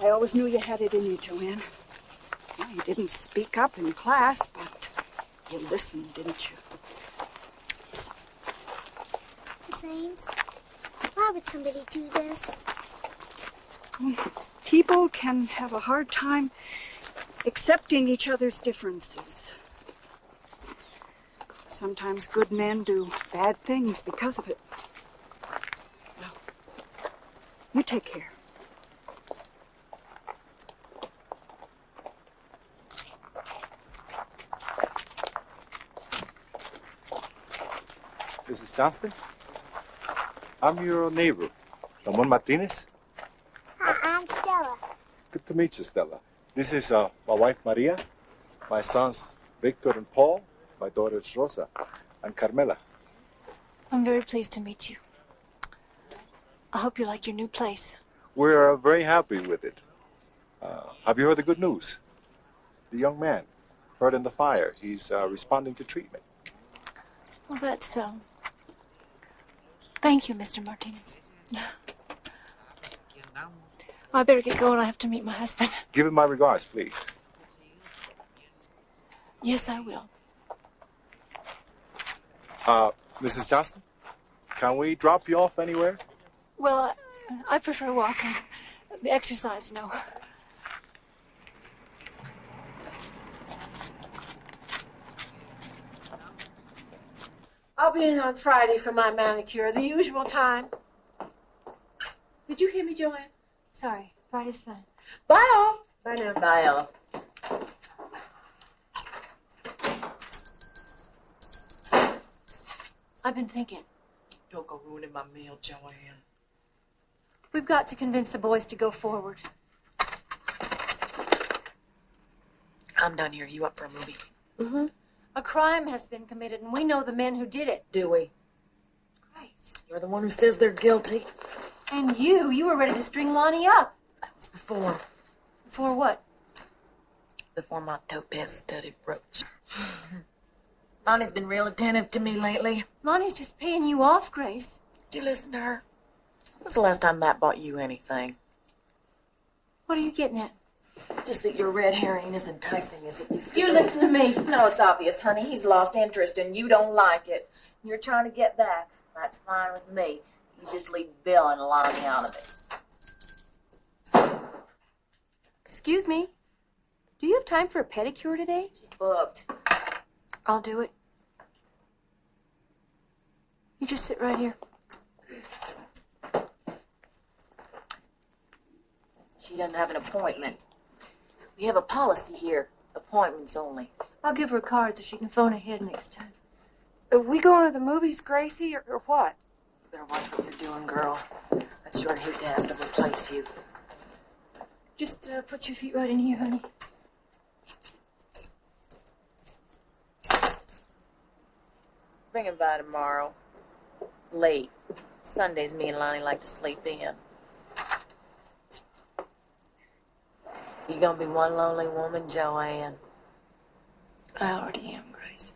I always knew you had it in you, Joanne. Well, you didn't speak up in class, but you listened, didn't you? Miss Ames, why would somebody do this? People can have a hard time accepting each other's differences. Sometimes good men do bad things because of it. Well, you take care. Mrs. Johnston? I'm your neighbor, Ramon Martinez. Hi, I'm Stella. Good to meet you, Stella. This is my wife, Maria, my sons, Victor and Paul, my daughters, Rosa and Carmela. I'm very pleased to meet you. I hope you like your new place. We're very happy with it. Have you heard the good news? The young man hurt in the fire. He's responding to treatment. Well, that's, Thank you, Mr. Martinez. I better get going. I have to meet my husband. Give him my regards, please. Yes, I will. Mrs. Johnston, can we drop you off anywhere? Well, I prefer walking. The exercise, you know. I'll be in on Friday for my manicure, the usual time. Did you hear me, Joanne? Sorry, Friday's fine. Bye, all. Bye now. Bye, all. I've been thinking. Don't go ruining my meal, Joanne. We've got to convince the boys to go forward. I'm done here. You up for a movie? Mm-hmm. A crime has been committed, and we know the men who did it. Do we? Grace. You're the one who says they're guilty. And you were ready to string Lonnie up. That was before. Before what? Before my topaz studded brooch. Lonnie's been real attentive to me lately. Lonnie's just paying you off, Grace. Did you listen to her? When was the last time Matt bought you anything? What are you getting at? Just that your red hair ain't as enticing as it used to be. You listen to me. No, it's obvious, honey. He's lost interest and you don't like it. You're trying to get back. That's fine with me. You just leave Bill and Lonnie out of it. Excuse me. Do you have time for a pedicure today? She's booked. I'll do it. You just sit right here. She doesn't have an appointment. We have a policy here. Appointments only. I'll give her a card so she can phone ahead next time. Are we going to the movies, Gracie, or what? You better watch what you're doing, girl. I'd sure hate to have to replace you. Just put your feet right in here, honey. Bring him by tomorrow. Late. Sundays me and Lonnie like to sleep in. You're gonna be one lonely woman, Joanne. I already am, Grace.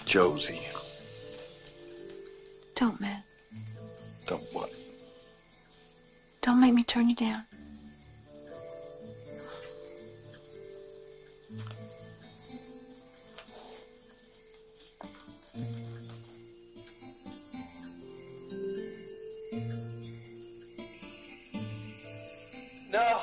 Josie. Don't, man. Don't what? Don't make me turn you down. No.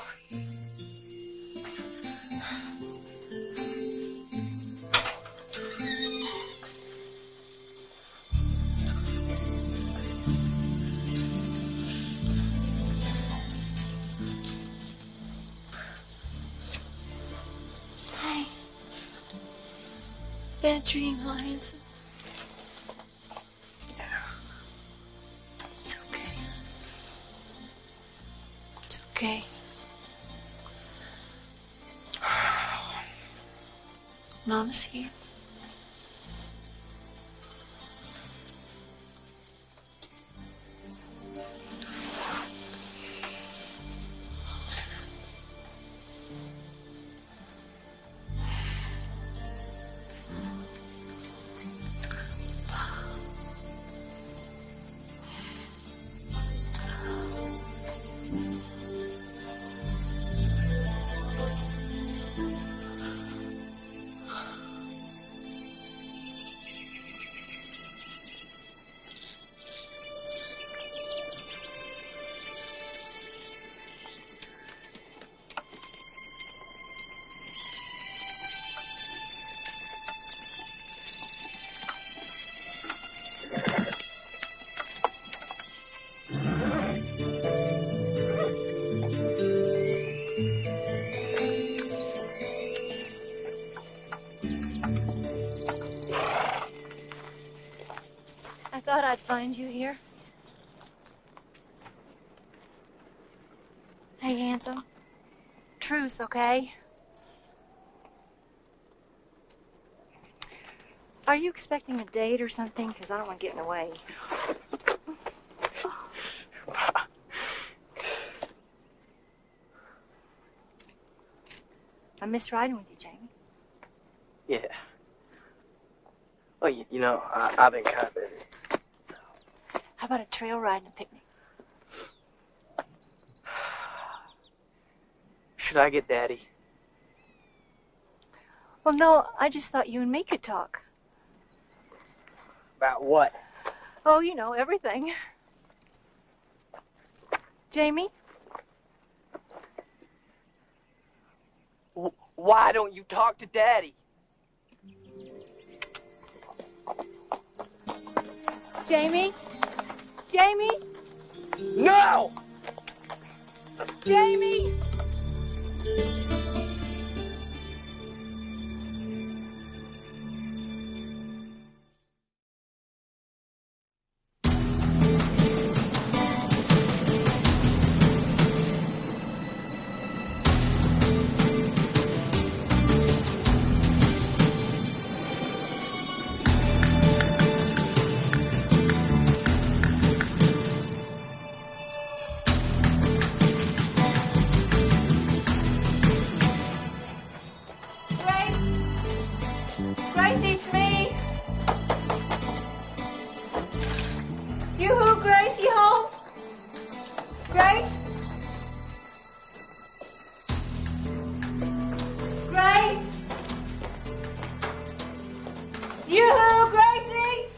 Hey. Bad dream, huh, handsome? Yeah. It's okay. It's okay. Mama's here. I thought I'd find you here. Hey, handsome. Truce, okay? Are you expecting a date or something? Because I don't want to get in the way. I miss riding with you, Jamie. Yeah. Well, you know, I've been kind of busy. How about a trail ride and a picnic? Should I get Daddy? Well, no, I just thought you and me could talk. About what? Oh, you know, everything. Jamie? Why don't you talk to Daddy? Jamie? Jamie? No! Jamie! Grace, you home? Grace? Grace? Yoo-hoo, Gracie?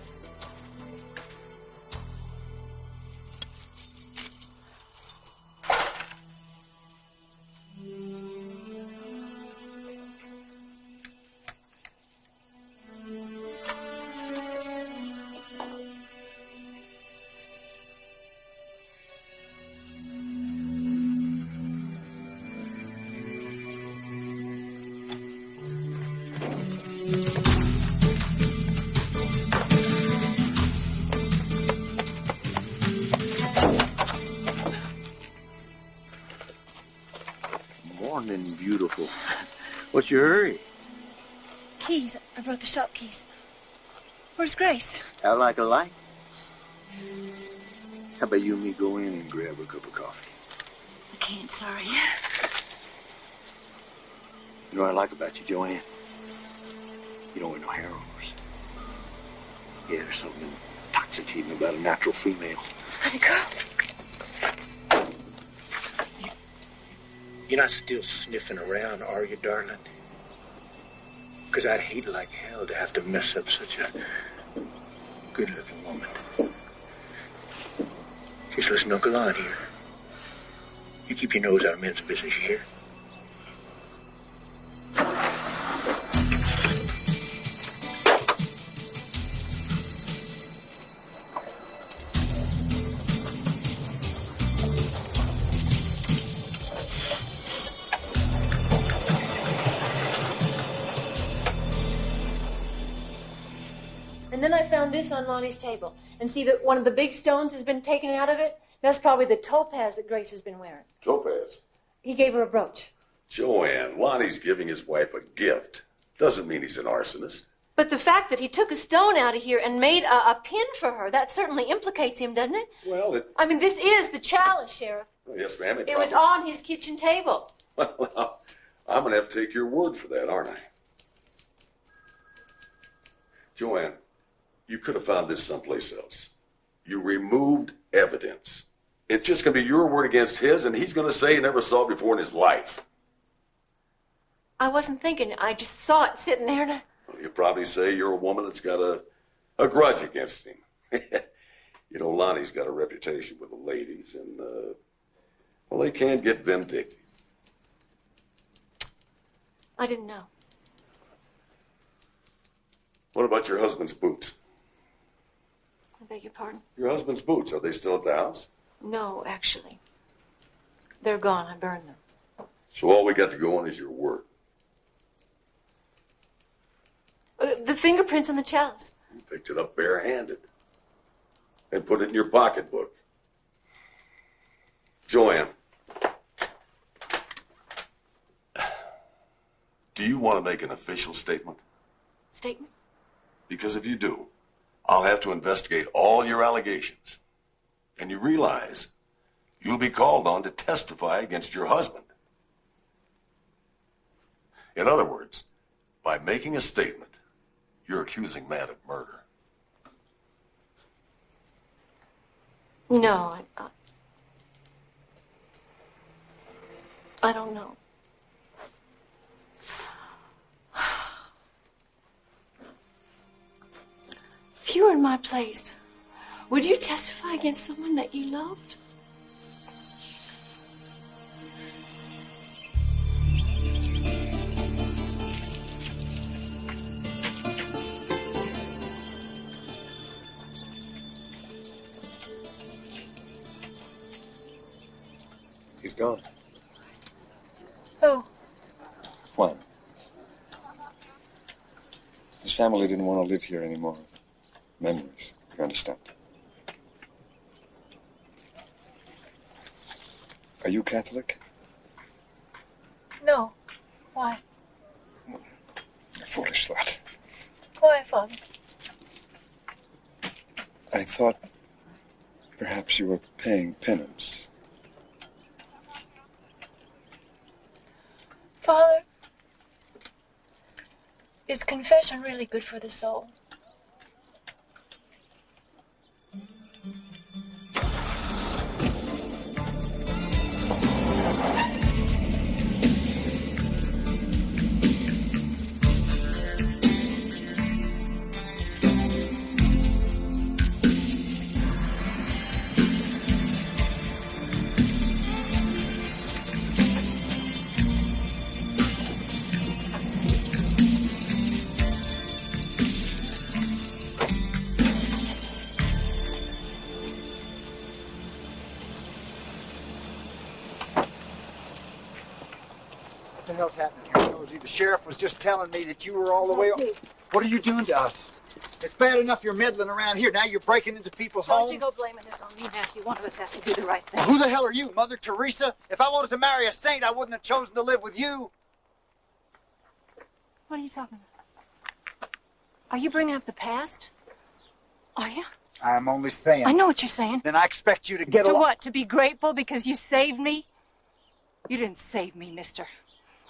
Morning, beautiful. What's your hurry? Keys. I brought the shop keys. Where's Grace? Out like a light? How about you and me go in and grab a cup of coffee? I can't, sorry. You know what I like about you, Joanne? You don't wear no hair rollers. Yeah, there's something intoxicating about a natural female. Gotta go. You're not still sniffing around, are you, darling? Because I'd hate like hell to have to mess up such a good-looking woman. Just listen to Uncle Lon here. You keep your nose out of men's business, you hear? And then I found this on Lonnie's table. And see that one of the big stones has been taken out of it? That's probably the topaz that Grace has been wearing. Topaz? He gave her a brooch. Joanne, Lonnie's giving his wife a gift. Doesn't mean he's an arsonist. But the fact that he took a stone out of here and made a pin for her, that certainly implicates him, doesn't it? Well, it... I mean, this is the chalice, Sheriff. Oh, yes, ma'am. It was on his kitchen table. Well, I'm going to have to take your word for that, aren't I? Joanne, you could have found this someplace else. You removed evidence. It's just going to be your word against his, and he's going to say he never saw it before in his life. I wasn't thinking. I just saw it sitting there. And Well, he'll probably say you're a woman that's got a grudge against him. You know, Lonnie's got a reputation with the ladies, and, well, they can get vindictive. I didn't know. What about your husband's boots? I beg your pardon? Your husband's boots, are they still at the house? No, actually. They're gone. I burned them. So all we got to go on is your word. The fingerprints on the chalice. You picked it up barehanded and put it in your pocketbook. Joanne, do you want to make an official statement? Statement? Because if you do, I'll have to investigate all your allegations. And you realize you'll be called on to testify against your husband. In other words, by making a statement, you're accusing Matt of murder. No, I don't know. If you were in my place, would you testify against someone that you loved? He's gone. Who? Juan. His family didn't want to live here anymore. Memories, you understand? Are you Catholic? No. Why? A foolish thought. Why, Father? I thought perhaps you were paying penance. Father, is confession really good for the soul? What the hell's happening here, Josie? The sheriff was just telling me that you were all the way... What are you doing to us? It's bad enough you're meddling around here. Now you're breaking into people's homes. Don't you go blaming this on me, Matthew. One of us has to do the right thing. Well, who the hell are you, Mother Teresa? If I wanted to marry a saint, I wouldn't have chosen to live with you. What are you talking about? Are you bringing up the past? Are you? I'm only saying... I know what you're saying. Then I expect you to get To along... what? To be grateful because you saved me? You didn't save me, mister.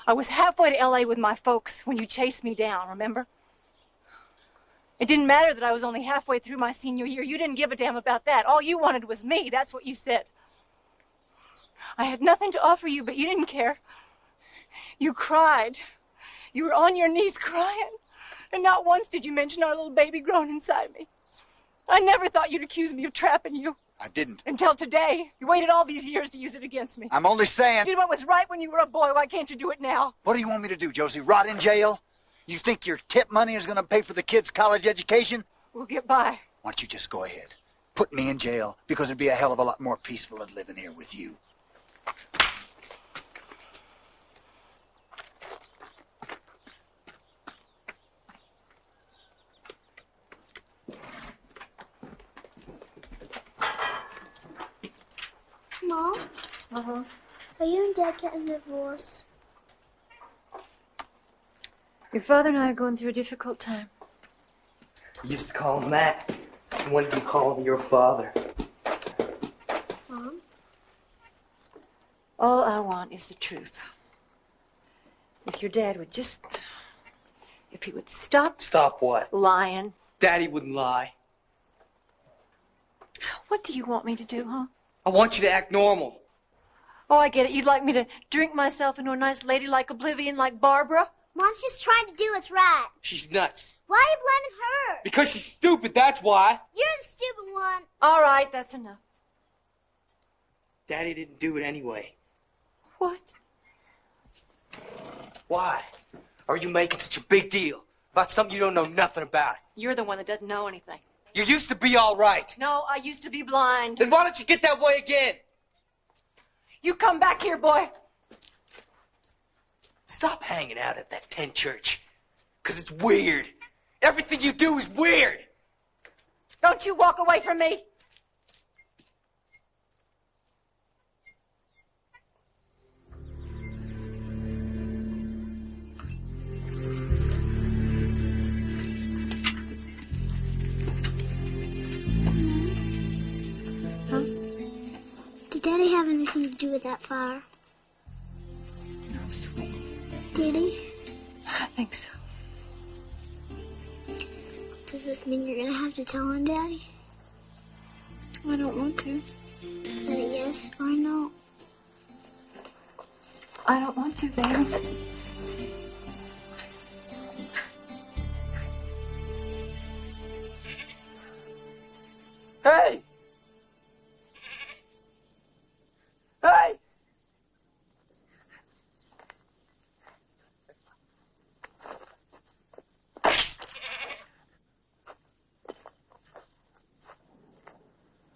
I was halfway to L.A. with my folks when you chased me down, remember? It didn't matter that I was only halfway through my senior year. You didn't give a damn about that. All you wanted was me. That's what you said. I had nothing to offer you, but you didn't care. You cried. You were on your knees crying. And not once did you mention our little baby growing inside me. I never thought you'd accuse me of trapping you. I didn't. Until today. You waited all these years to use it against me. I'm only saying... You did what was right when you were a boy. Why can't you do it now? What do you want me to do, Josie? Rot in jail? You think your tip money is going to pay for the kids' college education? We'll get by. Why don't you just go ahead? Put me in jail, because it'd be a hell of a lot more peaceful than living here with you. Mom? Uh-huh. Are you and Dad getting divorced? Your father and I are going through a difficult time. You used to call him Mack. When did you call him your father? Mom? All I want is the truth. If your dad would just... If he would stop... Stop what? Lying. Daddy wouldn't lie. What do you want me to do, huh? I want you to act normal. Oh, I get it. You'd like me to drink myself into a nice ladylike oblivion like Barbara? Mom's just trying to do what's right. She's nuts. Why are you blaming her? Because she's stupid, that's why. You're the stupid one. All right, that's enough. Daddy didn't do it anyway. What? Why? Are you making such a big deal about something you don't know nothing about? You're the one that doesn't know anything. You used to be all right. No, I used to be blind. Then why don't you get that way again? You come back here, boy. Stop hanging out at that tent church. Because it's weird. Everything you do is weird. Don't you walk away from me. Did Daddy have anything to do with that fire? No, sweetie. Did he? I think so. Does this mean you're gonna have to tell on Daddy? I don't want to. Is that a yes or a no? I don't want to, Van. Hey! Hey!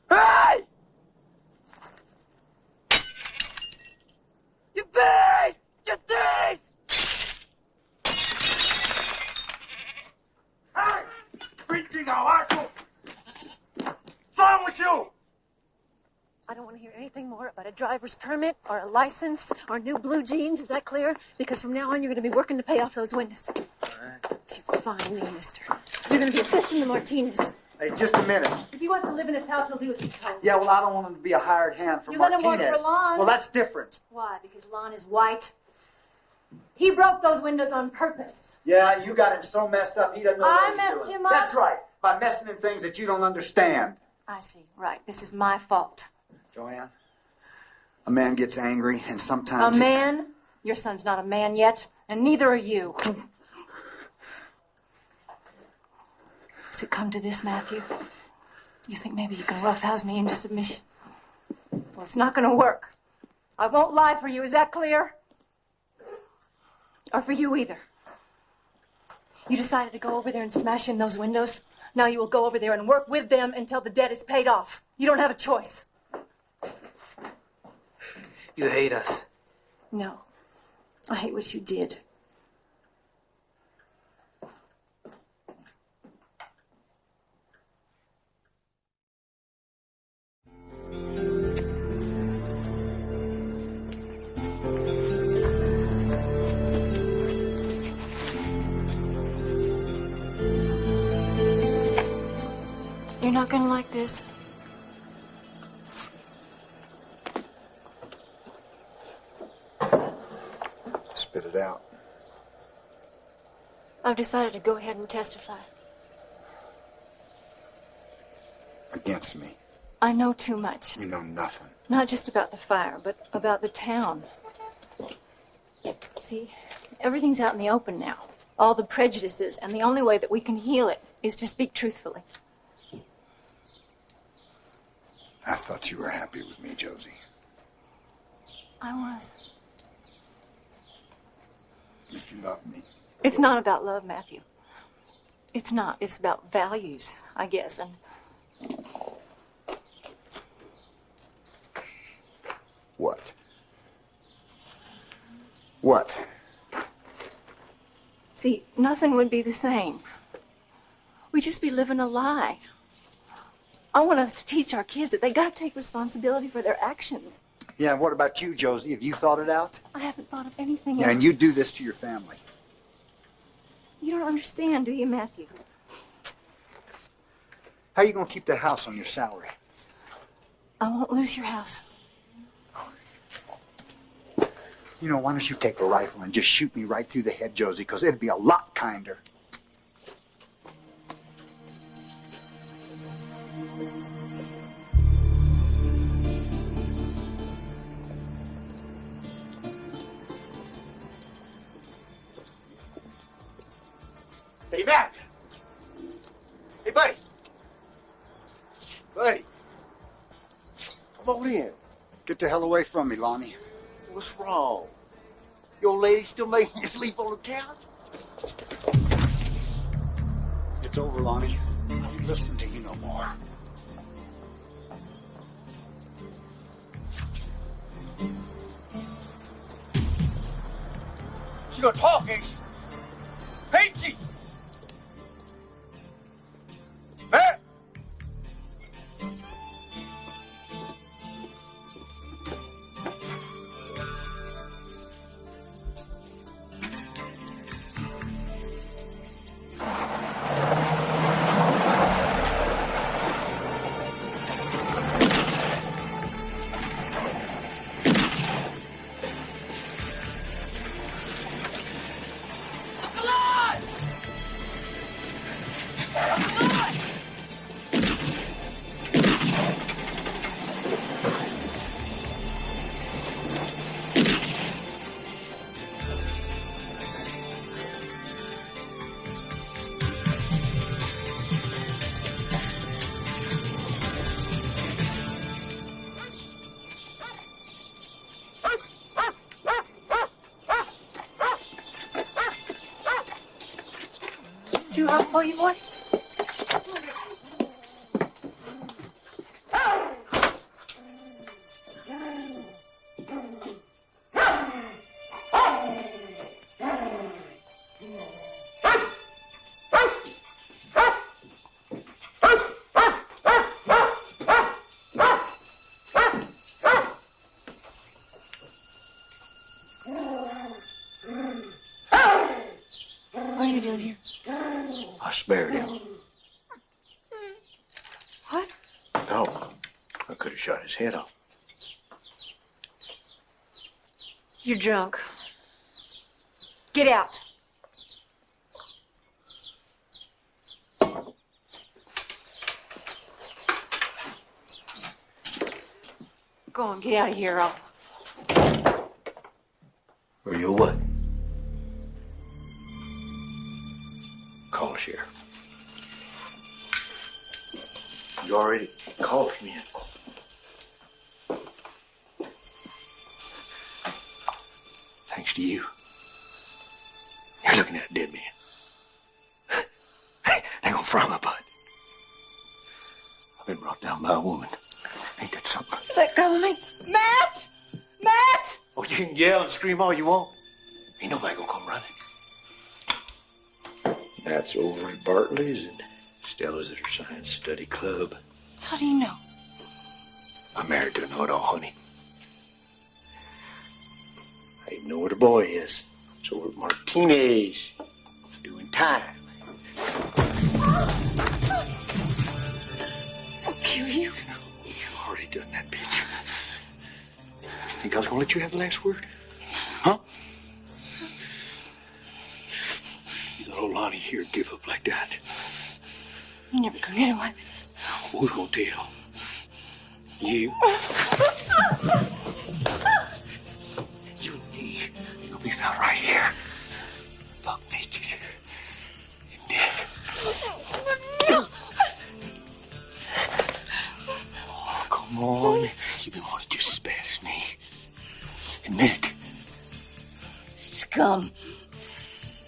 Hey! You thief! You thief! Hey! Preaching a rifle! What's wrong with you? I don't want to hear anything more about a driver's permit or a license or new blue jeans. Is that clear? Because from now on, you're going to be working to pay off those windows. All right. You find me, mister. You're going to be assisting the Martinez. Hey, just a minute. If he wants to live in his house, he'll do as he's told. Yeah, well, I don't want him to be a hired hand for You let him Martinez. work for Lon. Well, that's different. Why? Because Lon is white? He broke those windows on purpose. Yeah, you got him so messed up, he doesn't know I what he's messed doing. him up? That's right, by messing in things that you don't understand. I see. Right. This is my fault. Joanne, a man gets angry, and sometimes... A man? Your son's not a man yet, and neither are you. Does it come to this, Matthew? You think maybe you can roughhouse me into submission? Well, it's not going to work. I won't lie for you. Is that clear? Or for you either. You decided to go over there and smash in those windows. Now you will go over there and work with them until the debt is paid off. You don't have a choice. You hate us. No. I hate what you did. You're not gonna like this. Spit it out. I've decided to go ahead and testify. Against me. I know too much. You know nothing. Not just about the fire, but about the town. See, everything's out in the open now. All the prejudices, and the only way that we can heal it is to speak truthfully. I thought you were happy with me, Josie. I was. If you love me. It's not about love, Matthew. It's not. It's about values, I guess, and... What? What? See, nothing would be the same. We'd just be living a lie. I want us to teach our kids that they gotta take responsibility for their actions. Yeah, and what about you, Josie? Have you thought it out? I haven't thought of anything Yeah, else. and you do this to your family. You don't understand, do you, Matthew? How are you going to keep the house on your salary? I won't lose your house. You know, why don't you take a rifle and just shoot me right through the head, Josie, because it'd be a lot kinder. Hey, Mack! Hey, buddy! Buddy! Come on in. Get the hell away from me, Lonnie. What's wrong? Your old lady still making you sleep on the couch? It's over, Lonnie. I ain't listening to you no more. She gonna talk, ain't she? Ain't she? Matt! Too hot for you, boy? What are you doing here? I spared him. What? No, I could have shot his head off. You're drunk. Get out. Go on, get out of here. Or you what? Call the sheriff. You already called me in. Thanks to you. You're looking at a dead man. They gonna fry my butt. I've been brought down by a woman. Ain't that something? Let go of me. Matt! Matt! Oh, you can yell and scream all you want. Ain't nobody gonna come running. That's over at Bartley's and Stella's at her science study club. How do you know? I'm married to a know-it-all, honey. I even know where the boy is. It's over at Martinez. Doing time. I'll kill you. You've already done that, bitch. You think I was gonna let you have the last word? Huh? You thought old Lonnie here would give up like that? You're never gonna get away with this. Who's gonna tell? You? You and me. You're gonna be found right here. Buck naked. And dead. Oh, come on. You've been wanting just as bad as me. Admit it. Scum.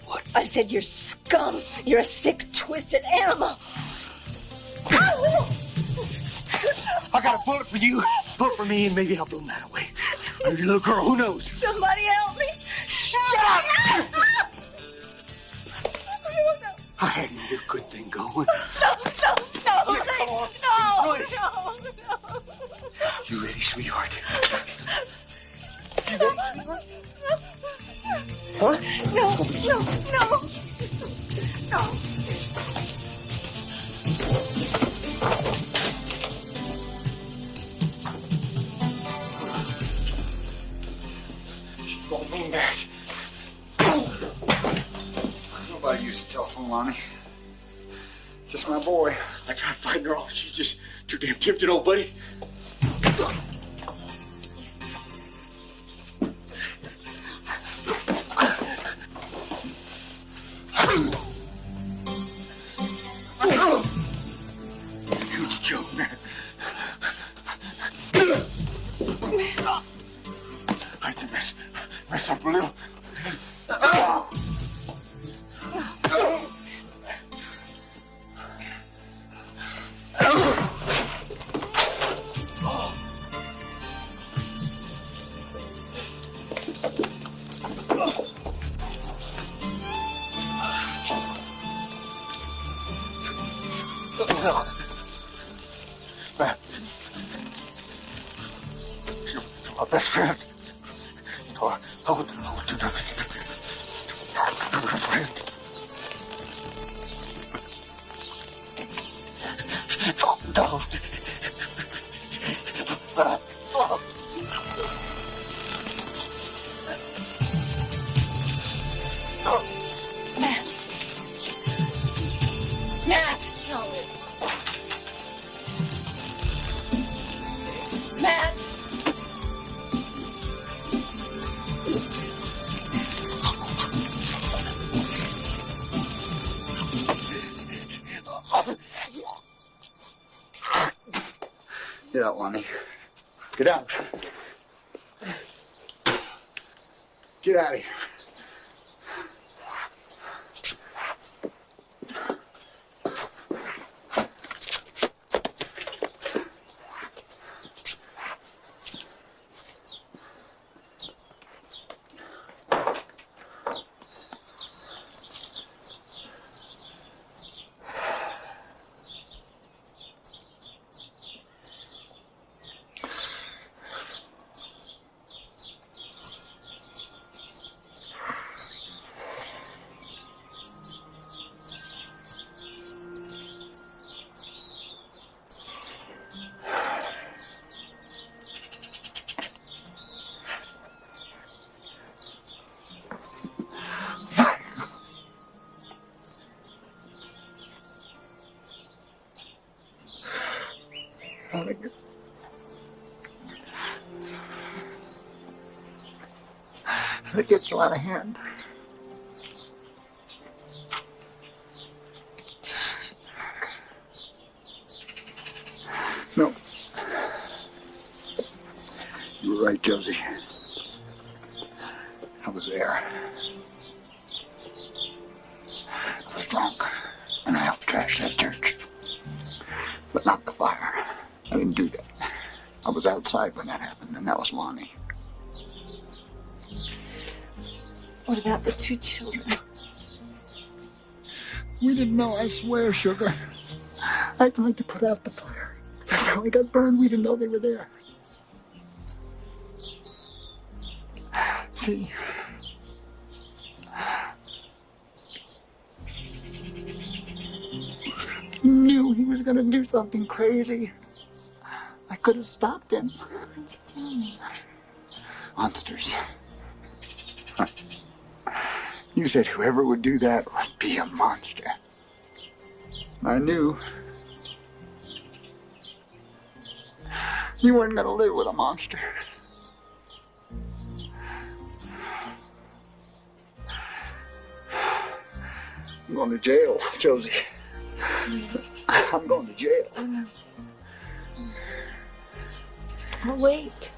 What? I said you're scum. You're a sick, twisted animal. I got a bullet for you, bullet for me, and maybe I'll blow that away. Or your little girl, who knows? Somebody help me. Shut up! I had another good thing going. No. You ready, sweetheart? You ready, sweetheart? Huh? No. She don't mean that. Nobody used the telephone, Lonnie. Just my boy. I tried fighting her off. She's just too damn tempted, old buddy. You're the joke, man. I had to mess up a little. Man, you're my best friend. You know, I would do nothing. You're my friend. No. Matt. Matt. Get out, Lonnie. Get out. Get out of here. It gets you out of hand. No. You were right, Josie. I was there. I was drunk, and I helped trash that church. But not the fire. I didn't do that. I was outside when that happened, and that was Lonnie. What about the 2 children? We didn't know, I swear, sugar. I tried to put out the fire. That's how I got burned. We didn't know they were there. See? Knew he was going to do something crazy. I could have stopped him. What'd you tell me? Monsters. You said whoever would do that would be a monster. I knew. You weren't going to live with a monster. I'm going to jail, Josie. I'm going to jail. I'll wait.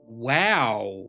Wow.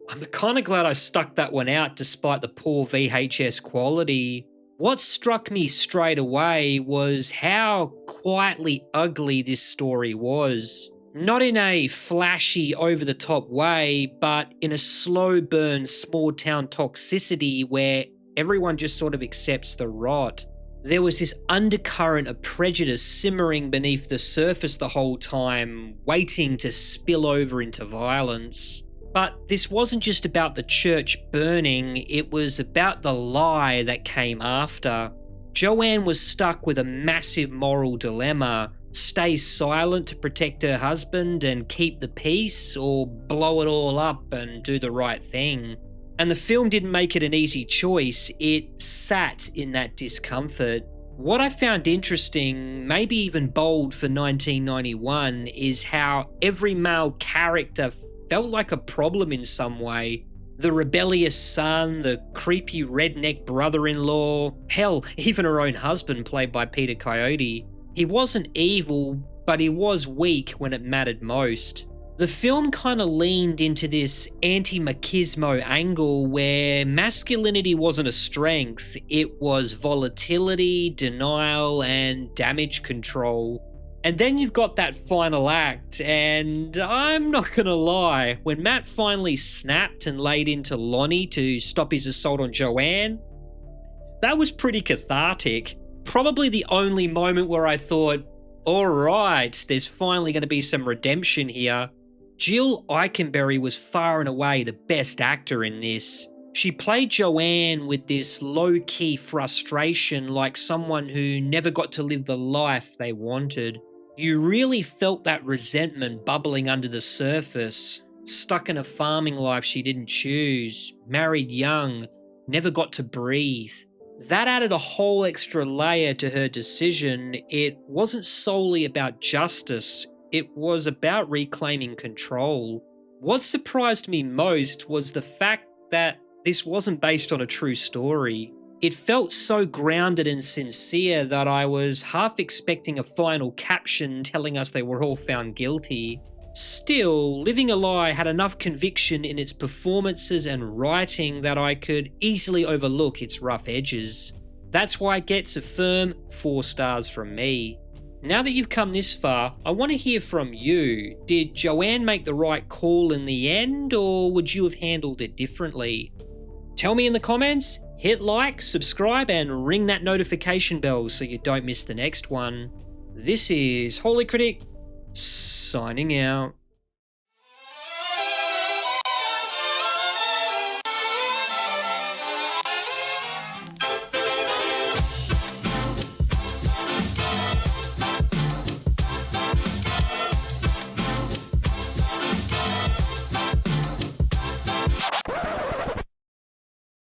I'm kind of glad I stuck that one out despite the poor VHS quality. What struck me straight away was how quietly ugly this story was. Not in a flashy, over-the-top way, but in a slow burn, small-town toxicity where everyone just sort of accepts the rot. There was this undercurrent of prejudice simmering beneath the surface the whole time, waiting to spill over into violence. But this wasn't just about the church burning, it was about the lie that came after. Joanne was stuck with a massive moral dilemma: stay silent to protect her husband and keep the peace, or blow it all up and do the right thing. And the film didn't make it an easy choice, it sat in that discomfort. What I found interesting, maybe even bold for 1991, is how every male character felt like a problem in some way. The rebellious son, the creepy redneck brother-in-law, hell, even her own husband played by Peter Coyote. He wasn't evil, but he was weak when it mattered most. The film kind of leaned into this anti-machismo angle where masculinity wasn't a strength, it was volatility, denial, and damage control. And then you've got that final act, and I'm not gonna lie, when Matt finally snapped and laid into Lonnie to stop his assault on Joanne, that was pretty cathartic. Probably the only moment where I thought, alright, there's finally gonna be some redemption here. Jill Eikenberry was far and away the best actor in this. She played Joanne with this low-key frustration, like someone who never got to live the life they wanted. You really felt that resentment bubbling under the surface. Stuck in a farming life she didn't choose, married young, never got to breathe. That added a whole extra layer to her decision. It wasn't solely about justice, it was about reclaiming control. What surprised me most was the fact that this wasn't based on a true story. It felt so grounded and sincere that I was half expecting a final caption telling us they were all found guilty. Still, Living a Lie had enough conviction in its performances and writing that I could easily overlook its rough edges. That's why it gets a firm 4 stars from me. Now that you've come this far, I want to hear from you. Did Joanne make the right call in the end, or would you have handled it differently? Tell me in the comments, hit like, subscribe, and ring that notification bell so you don't miss the next one. This is Holy Critic, signing out.